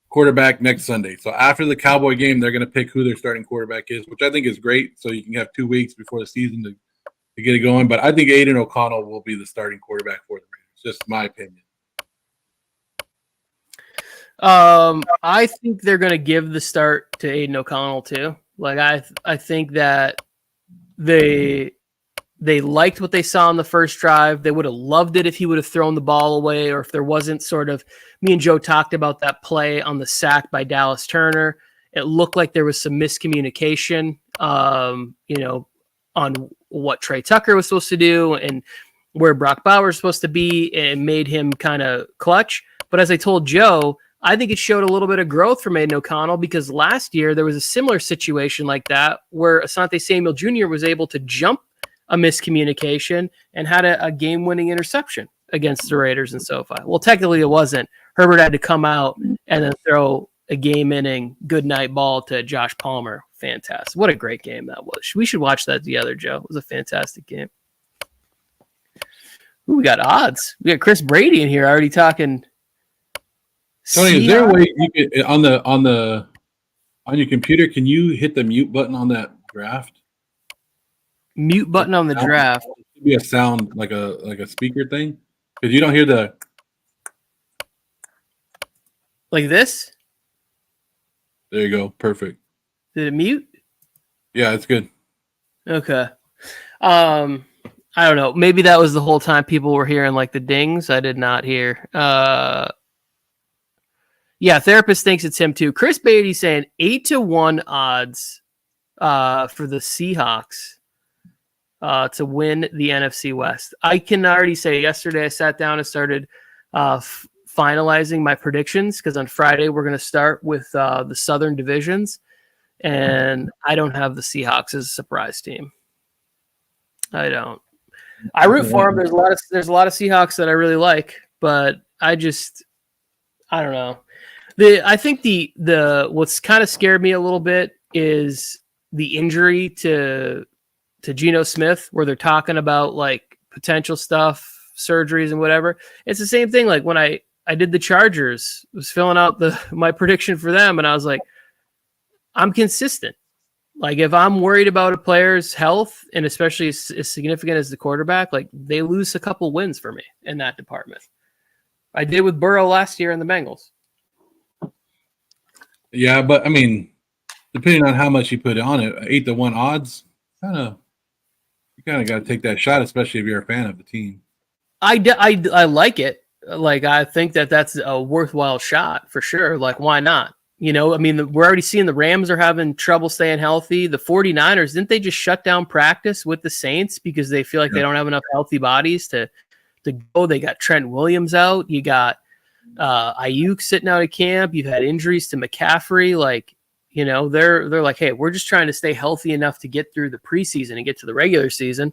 quarterback next Sunday. So after the Cowboy game, they're going to pick who their starting quarterback is, which I think is great. So you can have 2 weeks before the season to get it going. But I think Aiden O'Connell will be the starting quarterback for the Raiders. Just my opinion. I think they're going to give the start to Aiden O'Connell too. Like I think that they liked what they saw on the first drive. They would have loved it if he would have thrown the ball away, or if there wasn't sort of, me and Joe talked about that play on the sack by Dallas Turner. It looked like there was some miscommunication on what Trey Tucker was supposed to do and where Brock Bowers was supposed to be, and made him kind of clutch. But as I told Joe, I think it showed a little bit of growth from Aiden O'Connell, because last year there was a similar situation like that where Asante Samuel Jr. was able to jump a miscommunication and had a game-winning interception against the Raiders in SoFi. Well, technically it wasn't. Herbert had to come out and then throw a game-inning goodnight ball to Josh Palmer. Fantastic. What a great game that was. We should watch that together, Joe. It was a fantastic game. Ooh, we got odds. We got Chris Brady in here already talking. Tony, is there a way you can, on your computer, can you hit the mute button on that draft? Mute button on the draft. It should be a sound like a speaker thing, because you don't hear the like this. There you go. Perfect. Did it mute? Yeah, it's good. Okay. I don't know. Maybe that was the whole time people were hearing like the dings. I did not hear. Yeah, therapist thinks it's him too. Chris Beatty saying 8-1 odds for the Seahawks to win the NFC West. I can already say yesterday I sat down and started finalizing my predictions, because on Friday we're going to start with the Southern divisions, and I don't have the Seahawks as a surprise team. I don't. I root for them. There's a lot of Seahawks that I really like, but I don't know. I think the what's kind of scared me a little bit is the injury to Geno Smith, where they're talking about like potential stuff, surgeries and whatever. It's the same thing. Like when I did the Chargers, was filling out my prediction for them, and I was like, I'm consistent. Like if I'm worried about a player's health, and especially as significant as the quarterback, like they lose a couple wins for me in that department. I did with Burrow last year in the Bengals. Yeah, but I mean, depending on how much you put on it, 8-1 odds, you kind of got to take that shot, especially if you're a fan of the team. I like it. Like I think that's a worthwhile shot for sure. Like why not? You know, I mean, we're already seeing the Rams are having trouble staying healthy. The 49ers, didn't they just shut down practice with the Saints because they feel like they don't have enough healthy bodies to go? They got Trent Williams out. You got Ayuk sitting out of camp. You've had injuries to McCaffrey. Like, you know, they're like, hey, we're just trying to stay healthy enough to get through the preseason and get to the regular season.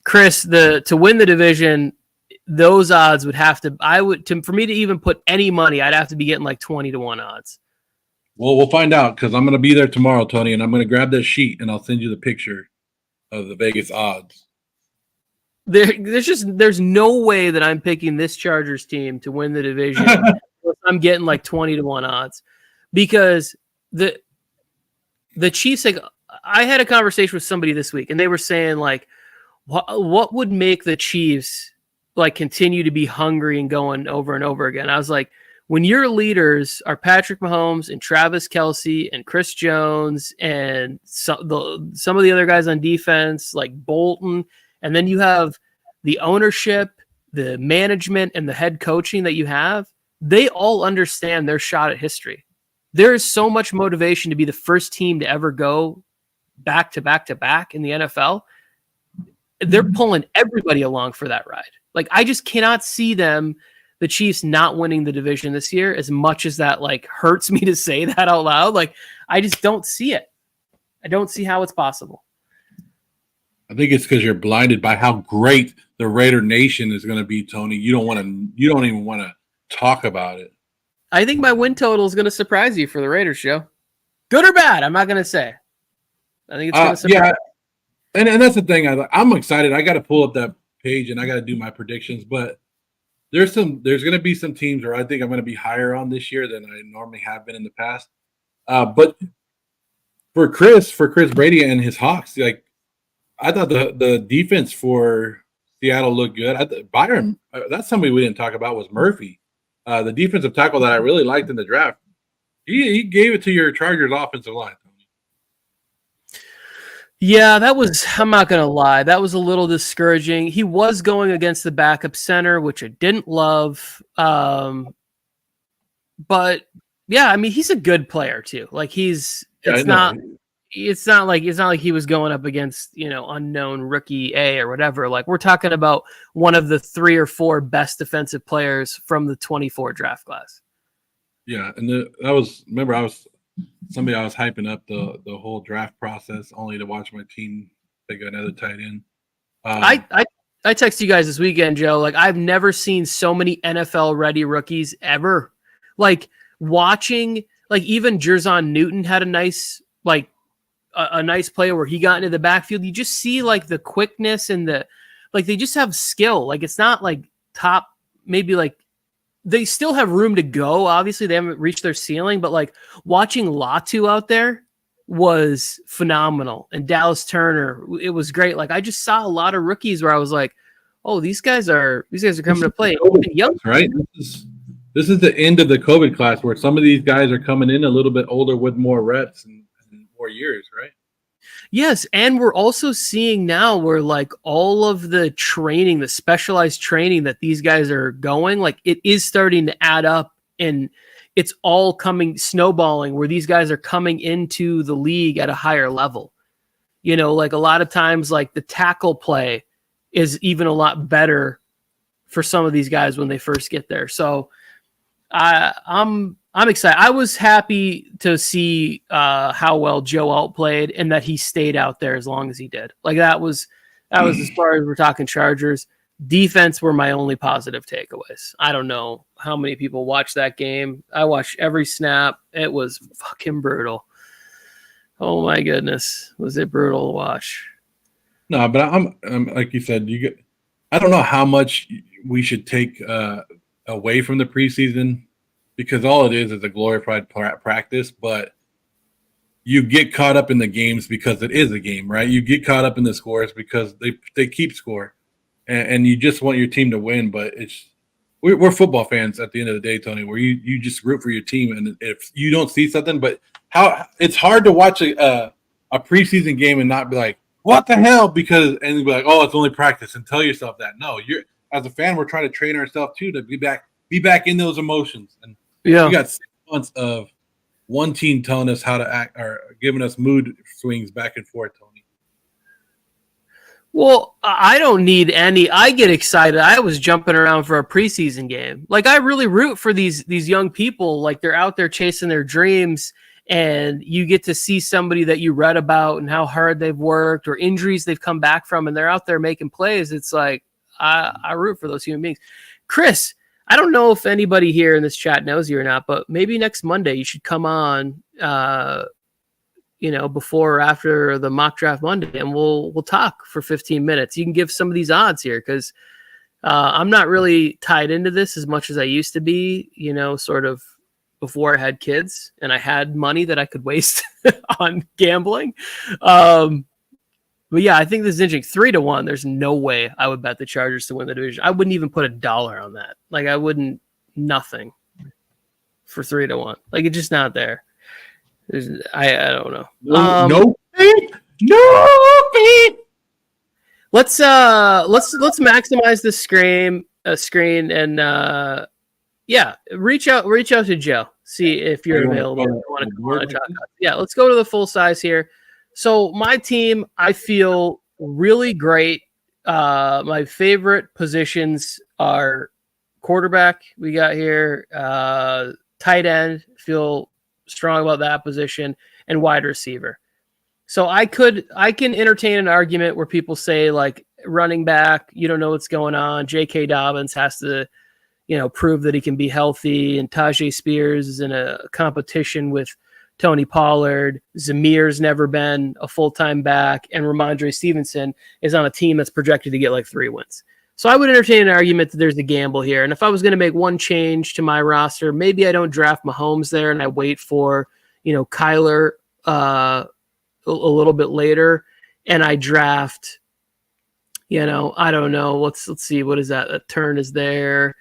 Chris, to win the division, those odds would have to, for me to even put any money, I'd have to be getting like 20-1 odds. Well, we'll find out, because I'm going to be there tomorrow, Tony, and I'm going to grab that sheet and I'll send you the picture of the Vegas odds. There's no way that I'm picking this Chargers team to win the division. I'm getting like 20-1 odds, because the Chiefs, like I had a conversation with somebody this week and they were saying like, what would make the Chiefs like continue to be hungry and going over and over again? I was like, when your leaders are Patrick Mahomes and Travis Kelce and Chris Jones and some of the other guys on defense like Bolton, and then you have the ownership, the management, and the head coaching that you have, they all understand their shot at history. There is so much motivation to be the first team to ever go back to back to back in the NFL. They're pulling everybody along for that ride. Like, I just cannot see the Chiefs not winning the division this year, as much as that like hurts me to say that out loud. Like, I just don't see it. I don't see how it's possible. I think it's because you're blinded by how great the Raider Nation is going to be, Tony. You don't even want to talk about it. I think my win total is going to surprise you for the Raiders, Joe. Good or bad, I'm not going to say. I think it's going to surprise. Yeah, and that's the thing. I'm excited. I got to pull up that page and I got to do my predictions. But there's going to be some teams where I think I'm going to be higher on this year than I normally have been in the past. But for Chris Brady and his Hawks, like I thought the defense for Seattle looked good. Byron, that's somebody we didn't talk about, was Murphy. The defensive tackle that I really liked in the draft. He gave it to your Chargers offensive line. Yeah, I'm not going to lie, that was a little discouraging. He was going against the backup center, which I didn't love. But yeah, I mean, he's a good player too. Like it's not it's not like he was going up against, unknown rookie A or whatever. Like, we're talking about one of the 3 or 4 best defensive players from the 24 draft class. Yeah, and I was hyping up the whole draft process only to watch my team pick another tight end. I texted you guys this weekend, Joe. Like, I've never seen so many NFL ready rookies ever. Like, watching, like, even Jerzon Newton had a nice play where he got into the backfield. You just see like the quickness and they just have skill. Like, it's not like top, maybe like they still have room to go. Obviously they haven't reached their ceiling, but like watching Latu out there was phenomenal. And Dallas Turner, it was great. Like, I just saw a lot of rookies where I was like, oh, these guys are coming to play. Young, right? This is the end of the COVID class where some of these guys are coming in a little bit older with more reps and more years, right? Yes, and we're also seeing now where like all of the training, the specialized training that these guys are going, like it is starting to add up, and it's all snowballing where these guys are coming into the league at a higher level. Like a lot of times, like the tackle play is even a lot better for some of these guys when they first get there. So I'm excited. I was happy to see how well Joe outplayed and that he stayed out there as long as he did. Like that was as far as we're talking Chargers. Defense were my only positive takeaways. I don't know how many people watched that game. I watched every snap. It was fucking brutal. Oh my goodness. Was it brutal to watch? No, but I'm like you said, I don't know how much we should take away from the preseason, because all it is a glorified practice, but you get caught up in the games because it is a game, right? You get caught up in the scores because they keep score, and you just want your team to win. But we're football fans at the end of the day, Tony, where you just root for your team, and if you don't see something, but it's hard to watch a preseason game and not be like, what the hell? And be like, oh, it's only practice, and tell yourself that. No, as a fan, we're trying to train ourselves too to be back in those emotions. And yeah, we got 6 months of one team telling us how to act or giving us mood swings back and forth, Tony. Well, I don't need any. I get excited. I was jumping around for a preseason game. Like, I really root for these young people. Like, they're out there chasing their dreams, and you get to see somebody that you read about and how hard they've worked or injuries they've come back from, and they're out there making plays. It's like, I root for those human beings. Chris, I don't know if anybody here in this chat knows you or not, but maybe next Monday you should come on, before or after the mock draft Monday, and we'll talk for 15 minutes. You can give some of these odds here, because I'm not really tied into this as much as I used to be, sort of before I had kids and I had money that I could waste on gambling. But yeah, I think this is interesting. 3-1. There's no way I would bet the Chargers to win the division. I wouldn't even put $1 on that. Like, I wouldn't, nothing for 3-1. Like, it's just not there. I don't know. No. Let's maximize the screen and reach out to Joe. See if you're available. Yeah, let's go to the full size here. So my team, I feel really great. My favorite positions are quarterback. We got here, tight end. Feel strong about that position, and wide receiver. So I can entertain an argument where people say, like, running back, you don't know what's going on. J.K. Dobbins has to, prove that he can be healthy, and Tajay Spears is in a competition with Tony Pollard. Zamir's never been a full-time back, and Ramondre Stevenson is on a team that's projected to get like 3 wins. So I would entertain an argument that there's a gamble here. And if I was going to make one change to my roster, maybe I don't draft Mahomes there and I wait for, Kyler a little bit later, and I draft, I don't know. Let's see. What is that? A turn is there.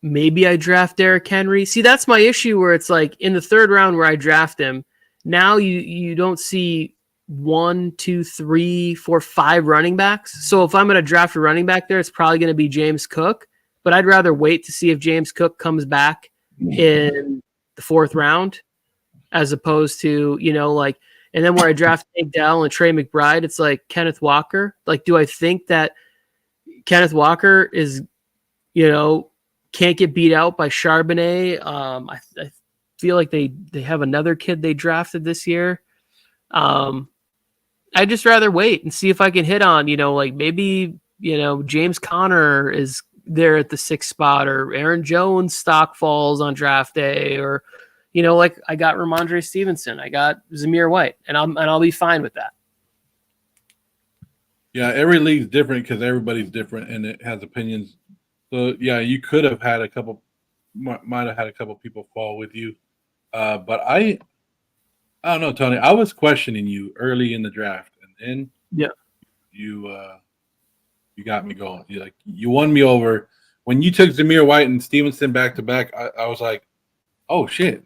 Maybe I draft Derrick Henry. See, that's my issue, where it's like in the 3rd round where I draft him, now you don't see 1, 2, 3, 4, 5 running backs. So if I'm going to draft a running back there, it's probably going to be James Cook, but I'd rather wait to see if James Cook comes back in the 4th round. as opposed to, like, and then where I draft Tank Dell and Trey McBride, it's like Kenneth Walker. Like, do I think that Kenneth Walker is, can't get beat out by Charbonnet? I feel like they have another kid they drafted this year. I'd just rather wait and see if I can hit on, like maybe, James Conner is there at the 6th spot, or Aaron Jones stock falls on draft day, or, like I got Ramondre Stevenson, I got Zamir White, and I'll be fine with that. Yeah, every league's different because everybody's different and it has opinions. So yeah, you could have had might have had a couple people fall with you, but I don't know, Tony. I was questioning you early in the draft, and then you got me going. You won me over when you took Zamir White and Stevenson back to back. I was like, oh shit!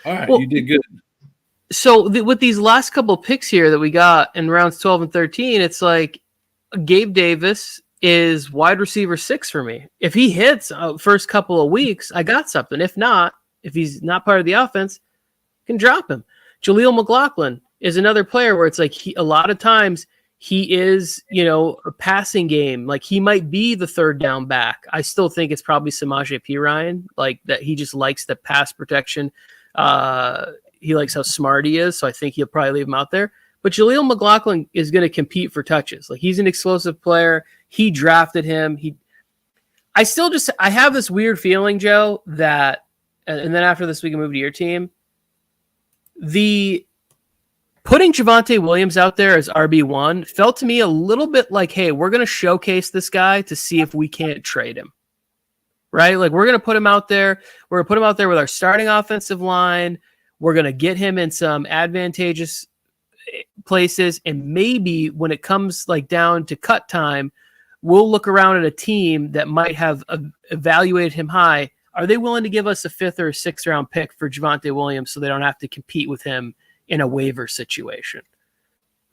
All right, well, you did good. So with these last couple picks here that we got in rounds 12 and 13, it's like Gabe Davis is wide receiver 6 for me. If he hits first couple of weeks, I got something. If not, if he's not part of the offense, I can drop him. Jaleel McLaughlin is another player where it's like a lot of times he is, a passing game. Like he might be the 3rd down back. I still think it's probably Samaje Perine, like that he just likes the pass protection. He likes how smart he is, so I think he'll probably leave him out there. But Jaleel McLaughlin is going to compete for touches. Like he's an explosive player. He drafted him. I have this weird feeling, Joe, that, and then after this we can move to your team. The putting Javonte Williams out there as RB1 felt to me a little bit like, hey, we're going to showcase this guy to see if we can't trade him. Right? Like we're going to put him out there. We're going to put him out there with our starting offensive line. We're going to get him in some advantageous places. And maybe when it comes like down to cut time, we'll look around at a team that might have evaluated him high. Are they willing to give us a 5th or a 6th round pick for Javonte Williams so they don't have to compete with him in a waiver situation?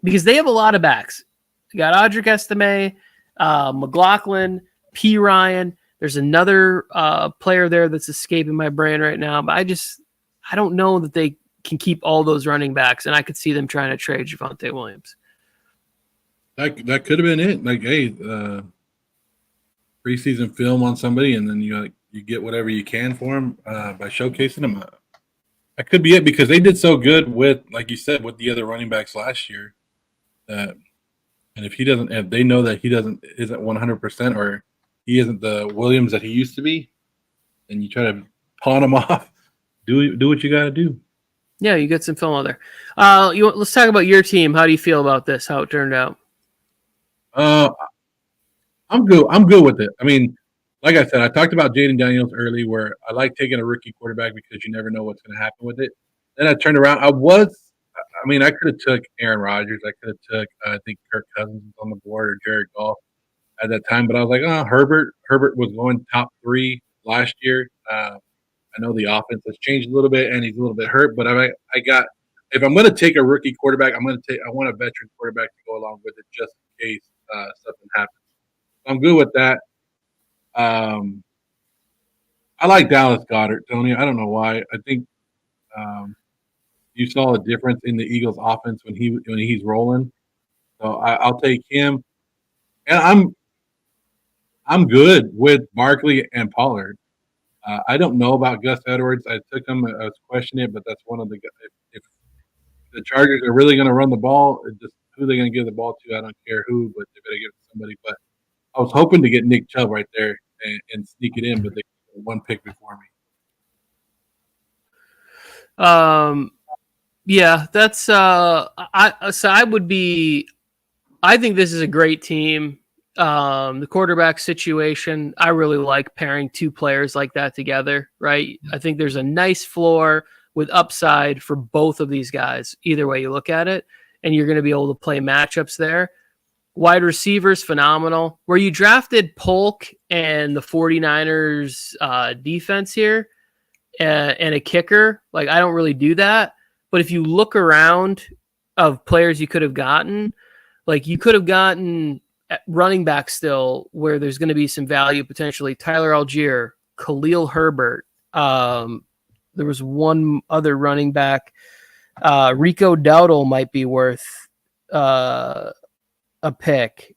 Because they have a lot of backs. You got Audric Estime, McLaughlin, P. Ryan. There's another player there that's escaping my brain right now, but I don't know that they can keep all those running backs, and I could see them trying to trade Javonte Williams. That could have been it. Like, hey, preseason film on somebody, and then you get whatever you can for them by showcasing them. That could be it because they did so good with, like you said, with the other running backs last year. And if they know that he isn't 100% or he isn't the Williams that he used to be, and you try to pawn him off, do what you got to do. Yeah, you get some film out there. Let's talk about your team. How do you feel about this? How it turned out? I'm good. I'm good with it. I mean, like I said, I talked about Jaden Daniels early, where I like taking a rookie quarterback because you never know what's going to happen with it. Then I turned around. I could have took Aaron Rodgers. I could have took, I think Kirk Cousins was on the board, or Jared Goff at that time. But I was like, Herbert. Herbert was going top 3 last year. I know the offense has changed a little bit, and he's a little bit hurt. But if I'm going to take a rookie quarterback, I want a veteran quarterback to go along with it just in case something happens. I'm good with that. I like Dallas Goedert, Tony. I don't know why. I think you saw a difference in the Eagles' offense when he's rolling. So I'll take him, and I'm good with Barkley and Pollard. I don't know about Gus Edwards. I took him. I was questioning it, but that's one of the guys. If the Chargers are really going to run the ball, just who they're going to give the ball to, I don't care who, but they better give it to somebody. But I was hoping to get Nick Chubb right there and sneak it in, but they got one pick before me. Yeah, that's I think this is a great team. The quarterback situation, I really like pairing 2 players like that together, right? I think there's a nice floor with upside for both of these guys, either way you look at it, and you're going to be able to play matchups there. Wide receivers, phenomenal. Where you drafted Polk and the 49ers defense here and a kicker, like I don't really do that. But if you look around of players you could have gotten, like you could have gotten running back still where there's going to be some value potentially. Tyler Algier, Khalil Herbert, there was one other running back. Rico Dowdle might be worth a pick.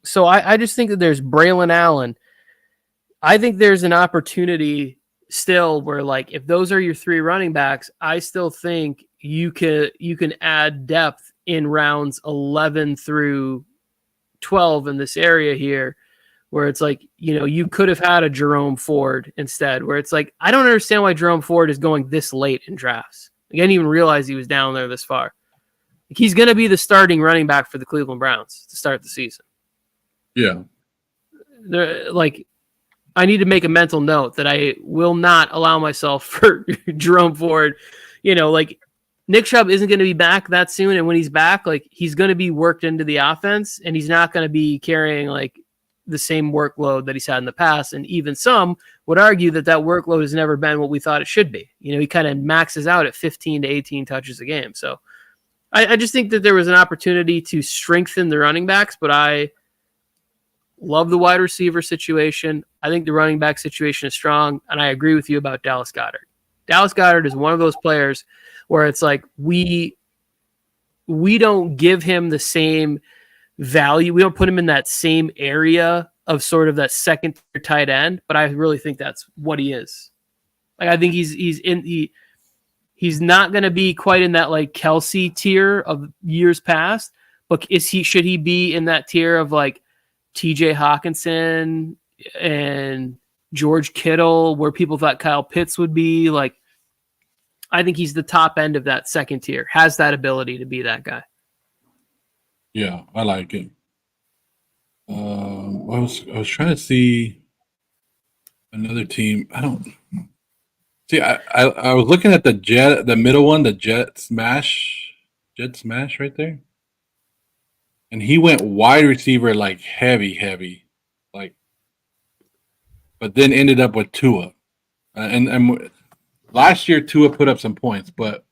So I just think that there's Braylon Allen. I think there's an opportunity still where, like, if those are your three running backs, I still think you can add depth in rounds 11 through 12 in this area here, where it's like, you could have had a Jerome Ford instead, where it's like, I don't understand why Jerome Ford is going this late in drafts. I didn't even realize he was down there this far. Like, he's going to be the starting running back for the Cleveland Browns to start the season. Yeah. Like, I need to make a mental note that I will not allow myself for Jerome Ford. Like, Nick Chubb isn't going to be back that soon, and when he's back, like, he's going to be worked into the offense, and he's not going to be carrying like the same workload that he's had in the past. And even some would argue that workload has never been what we thought it should be. He kind of maxes out at 15 to 18 touches a game. So I just think that there was an opportunity to strengthen the running backs, but I love the wide receiver situation. I think the running back situation is strong, and I agree with you about Dallas Goedert. Dallas Goedert is one of those players where it's like we don't give him the same value. We don't put him in that same area of sort of that second tier tight end, but I really think that's what he is. Like, I think he's not going to be quite in that like Kelsey tier of years past, but should he be in that tier of like TJ Hawkinson and George Kittle, where people thought Kyle Pitts would be? Like, I think he's the top end of that second tier, has that ability to be that guy. Yeah, I like it. I was trying to see another team. I don't see. I was looking at the middle one, the Jet Smash right there, and he went wide receiver like heavy, like, but then ended up with Tua, and last year Tua put up some points, but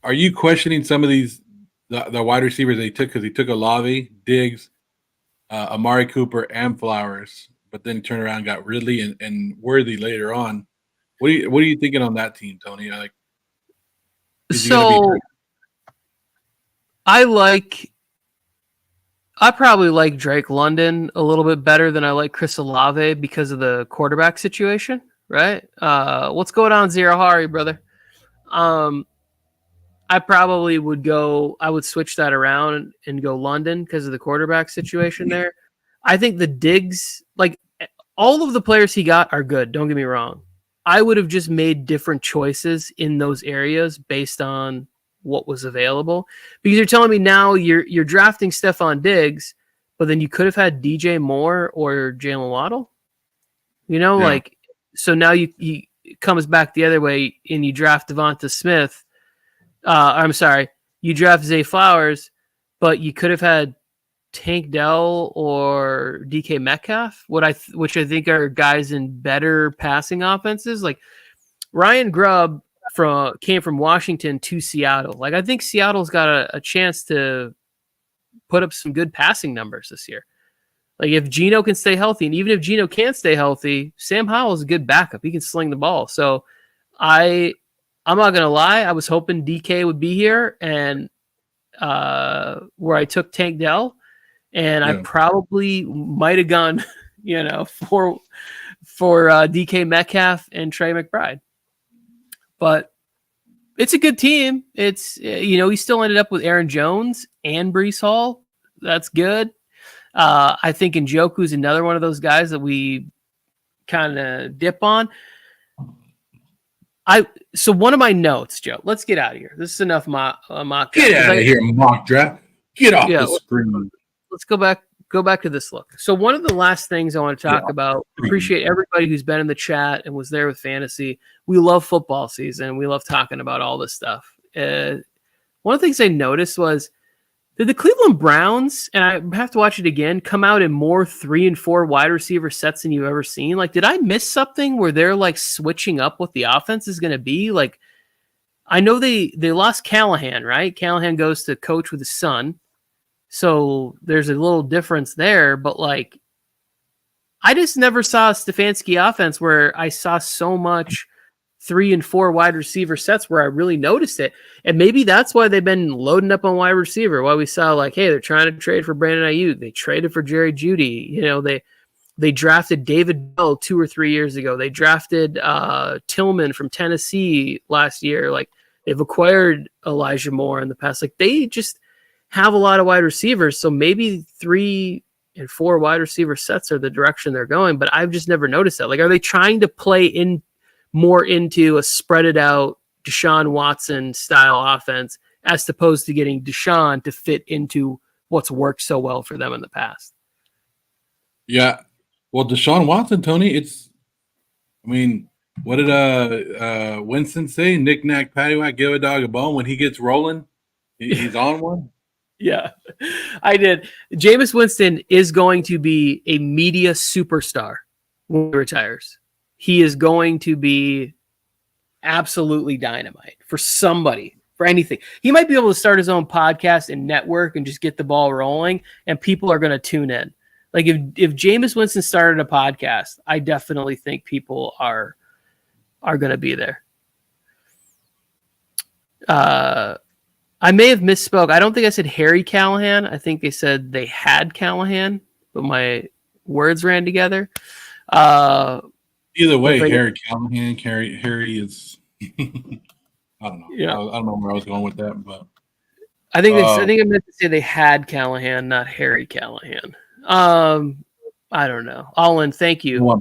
are you questioning some of these? The wide receivers that he took, because he took Olave, Diggs, Amari Cooper, and Flowers, but then turned around and got Ridley and Worthy later on. What are you thinking on that team, Tony? Like, so I probably like Drake London a little bit better than I like Chris Olave because of the quarterback situation, right? What's going on, Zero Hari, brother? I probably would switch that around and go London because of the quarterback situation there. I think the Diggs, like, all of the players he got are good. Don't get me wrong. I would have just made different choices in those areas based on what was available. Because you're telling me now you're drafting Stephon Diggs, but then you could have had DJ Moore or Jalen Waddle. Like, so now he comes back the other way and you draft Devonta Smith. I'm sorry, you draft Zay Flowers, but you could have had Tank Dell or DK Metcalf, which I think are guys in better passing offenses. Like, Ryan Grubb came from Washington to Seattle. Like, I think Seattle's got a chance to put up some good passing numbers this year. Like, if Geno can stay healthy, and even if Geno can't stay healthy, Sam Howell is a good backup. He can sling the ball. So I'm not going to lie. I was hoping DK would be here, and where I took Tank Dell, and I probably might have gone, for DK Metcalf and Trey McBride. But it's a good team. It's, he still ended up with Aaron Jones and Breece Hall. That's good. I think Njoku's another one of those guys that we kind of dip on. So one of my notes, Joe, let's get out of here. This is enough mock. Get out of here, mock draft. Get off the screen. Let's go back to this look. So one of the last things I want to talk about, appreciate everybody who's been in the chat and was there with fantasy. We love football season. We love talking about all this stuff. One of the things I noticed was, did the Cleveland Browns, and I have to watch it again, come out in more 3 and 4 wide receiver sets than you've ever seen? Like, did I miss something where they're like switching up what the offense is going to be? Like, I know they lost Callahan, right? Callahan goes to coach with his son. So there's a little difference there, but like, I just never saw a Stefanski offense where I saw so much 3 and 4 wide receiver sets where I really noticed it. And maybe that's why they've been loading up on wide receiver. Why we saw like, hey, they're trying to trade for Brandon Ayuk. They traded for Jerry Jeudy. You know, they drafted David Bell 2 or 3 years ago. They drafted Tillman from Tennessee last year. Like they've acquired Elijah Moore in the past. Like they just have a lot of wide receivers. So maybe 3 and 4 wide receiver sets are the direction they're going. But I've just never noticed that. Like, are they trying to play in more into a spread it out Deshaun Watson style offense as opposed to getting Deshaun to fit into what's worked so well for them in the past? Yeah. Well, Deshaun Watson, Tony, what did Winston say? Knick knack, paddywhack, give a dog a bone. When he gets rolling, he's on one. Yeah, I did. Jameis Winston is going to be a media superstar when he retires. He is going to be absolutely dynamite for somebody, for anything. He might be able to start his own podcast and network and just get the ball rolling, and people are going to tune in. Like if Jameis Winston started a podcast, I definitely think people are going to be there. I may have misspoke. I don't think I said Harry Callahan. I think they said they had Callahan, but my words ran together. Either way, Harry Callahan, Harry is. I don't know. Yeah. I don't know where I was going with that, but I think I meant to say they had Callahan, not Harry Callahan. I don't know. Olin, thank you.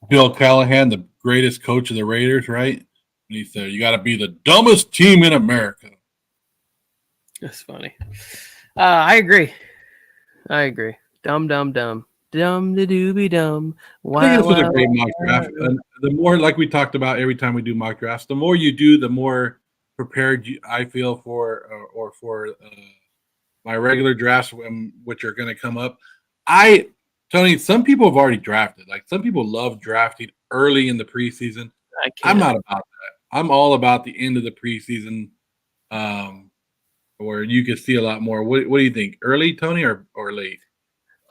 Bill Callahan, the greatest coach of the Raiders, right? And he said, "You got to be the dumbest team in America." That's funny. I agree. Dumb. Dumb to doobie dumb. I think this was a great mock draft. And the more, like we talked about every time we do mock drafts, the more you do, the more prepared I feel for my regular drafts, which are going to come up. Tony, some people have already drafted. Like some people love drafting early in the preseason. I'm not about that. I'm all about the end of the preseason, where you can see a lot more. What do you think? Early, Tony, or late?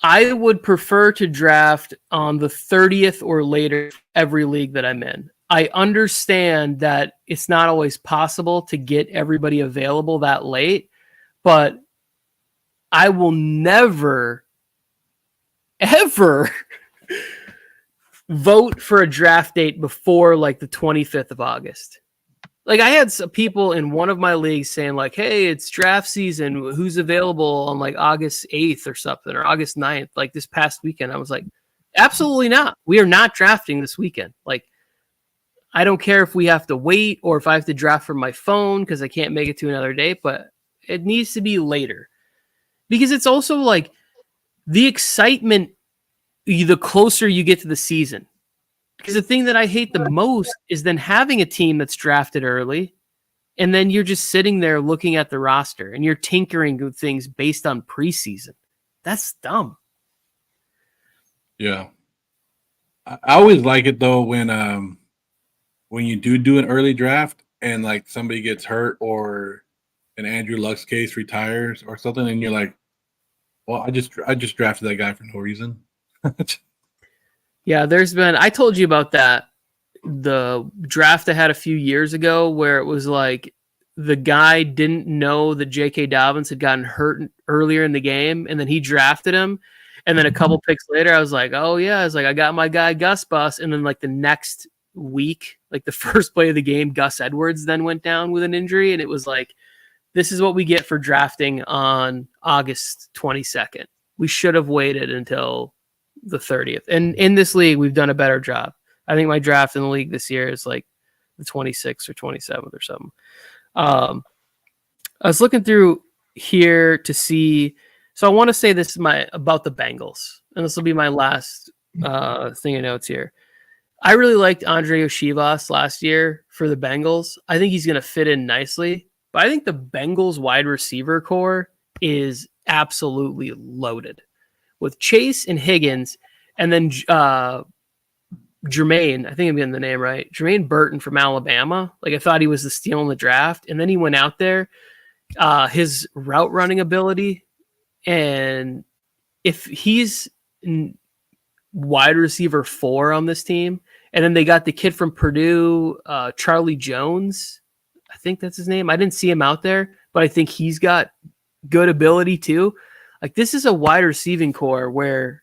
I would prefer to draft on the 30th or later every league that I'm in. I understand that it's not always possible to get everybody available that late, but I will never, ever vote for a draft date before like the 25th of August. Like I had some people in one of my leagues saying like, hey, it's draft season. Who's available on like August 8th or something, or August 9th, like this past weekend? I was like, absolutely not. We are not drafting this weekend. Like, I don't care if we have to wait or if I have to draft from my phone because I can't make it to another date, but it needs to be later. Because it's also like the excitement, the closer you get to the season. Because the thing that I hate the most is then having a team that's drafted early and then you're just sitting there looking at the roster and you're tinkering with things based on preseason. That's dumb. Yeah. I always like it though when you do an early draft and like somebody gets hurt or in Andrew Luck's case retires or something and you're like, well, I just drafted that guy for no reason. Yeah, I told you about that. The draft I had a few years ago where it was like the guy didn't know that J.K. Dobbins had gotten hurt earlier in the game, and then he drafted him. And then a couple picks later, I was like, oh, yeah. I was like, I got my guy Gus Bus. And then like the next week, like the first play of the game, Gus Edwards then went down with an injury. And it was like, this is what we get for drafting on August 22nd. We should have waited until the 30th. And in this league, we've done a better job. I think my draft in the league this year is like the 26th or 27th or something. I was looking through here to see. So I want to say this is about the Bengals, and this will be my last thing of notes here. I really liked Andre Oshivas last year for the Bengals. I think he's going to fit in nicely, but I think the Bengals wide receiver core is absolutely loaded with Chase and Higgins, and then Jermaine, I think I'm getting the name right, Jermaine Burton from Alabama. Like I thought he was the steal in the draft, and then he went out there. His route running ability, and if he's wide receiver 4 on this team, And then they got the kid from Purdue, Charlie Jones. I think that's his name. I didn't see him out there, but I think he's got good ability too. Like, this is a wide receiving core where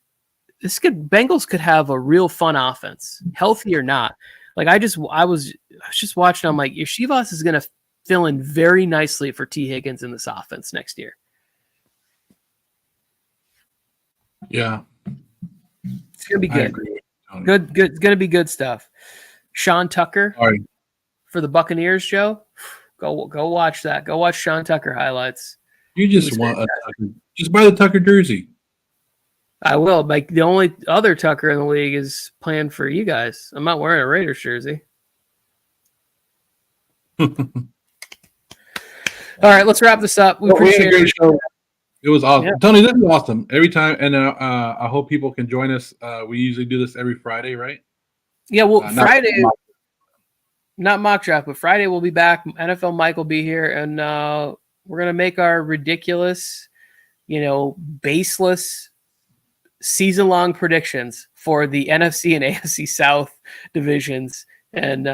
Bengals could have a real fun offense, healthy or not. Like, I was just watching. I'm like, Yeshivas is going to fill in very nicely for T. Higgins in this offense next year. Yeah, it's going to be good. Good. It's going to be good stuff. Sean Tucker for the Buccaneers, Joe. Go watch that. Go watch Sean Tucker highlights. You just want a Tucker. Just buy the Tucker jersey. I will. Like, the only other Tucker in the league is playing for you guys. I'm not wearing a Raiders jersey. All right, let's wrap this up. We appreciate it. Show. It was awesome. Yeah. Tony, this is awesome. Every time, and I hope people can join us. We usually do this every Friday, right? Yeah, well, Friday, not mock draft, but Friday we'll be back. NFL Mike will be here, and we're going to make our ridiculous, baseless season-long predictions for the NFC and AFC South divisions. And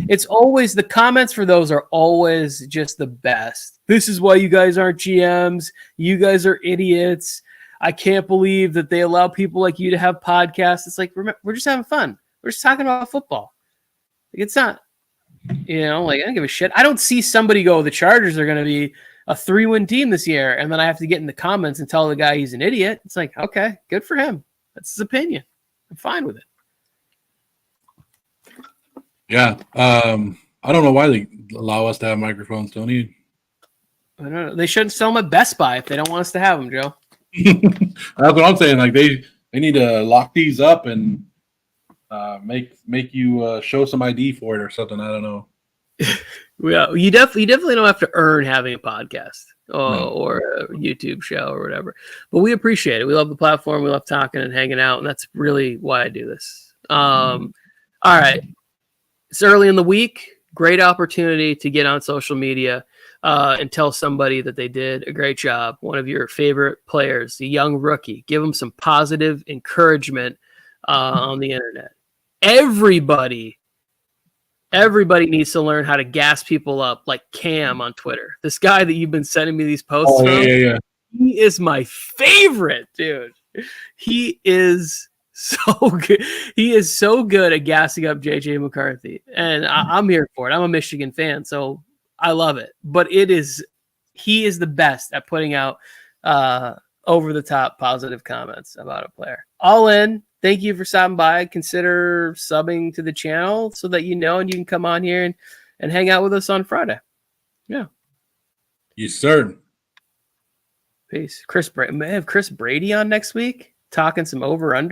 it's always, the comments for those are always just the best. This is why you guys aren't GMs. You guys are idiots. I can't believe that they allow people like you to have podcasts. It's like, we're just having fun. We're just talking about football. Like, it's not, I don't give a shit. I don't see somebody go, the Chargers are going to be a 3-win team this year, and then I have to get in the comments and tell the guy he's an idiot. It's like, okay, good for him. That's his opinion. I'm fine with it. Yeah. I don't know why they allow us to have microphones, Tony. I don't know. They shouldn't sell them at Best Buy if they don't want us to have them, Joe. That's what I'm saying. Like, they need to lock these up and make you show some ID for it or something. I don't know. Yeah, you definitely don't have to earn having a podcast or a YouTube show or whatever. But we appreciate it. We love the platform. We love talking and hanging out, and that's really why I do this. All right. It's early in the week. Great opportunity to get on social media and tell somebody that they did a great job. One of your favorite players, a young rookie. Give them some positive encouragement on the internet. Everybody needs to learn how to gas people up like Cam on Twitter. This guy that you've been sending me these posts from, he is my favorite, dude. He is so good. He is so good at gassing up JJ McCarthy. And I'm here for it. I'm a Michigan fan, so I love it. But he is the best at putting out over-the-top positive comments about a player. All in. Thank you for stopping by. Consider subbing to the channel so that and you can come on here and hang out with us on Friday. Yeah. Yes, sir. Peace. May I have Chris Brady on next week? Talking some over-under.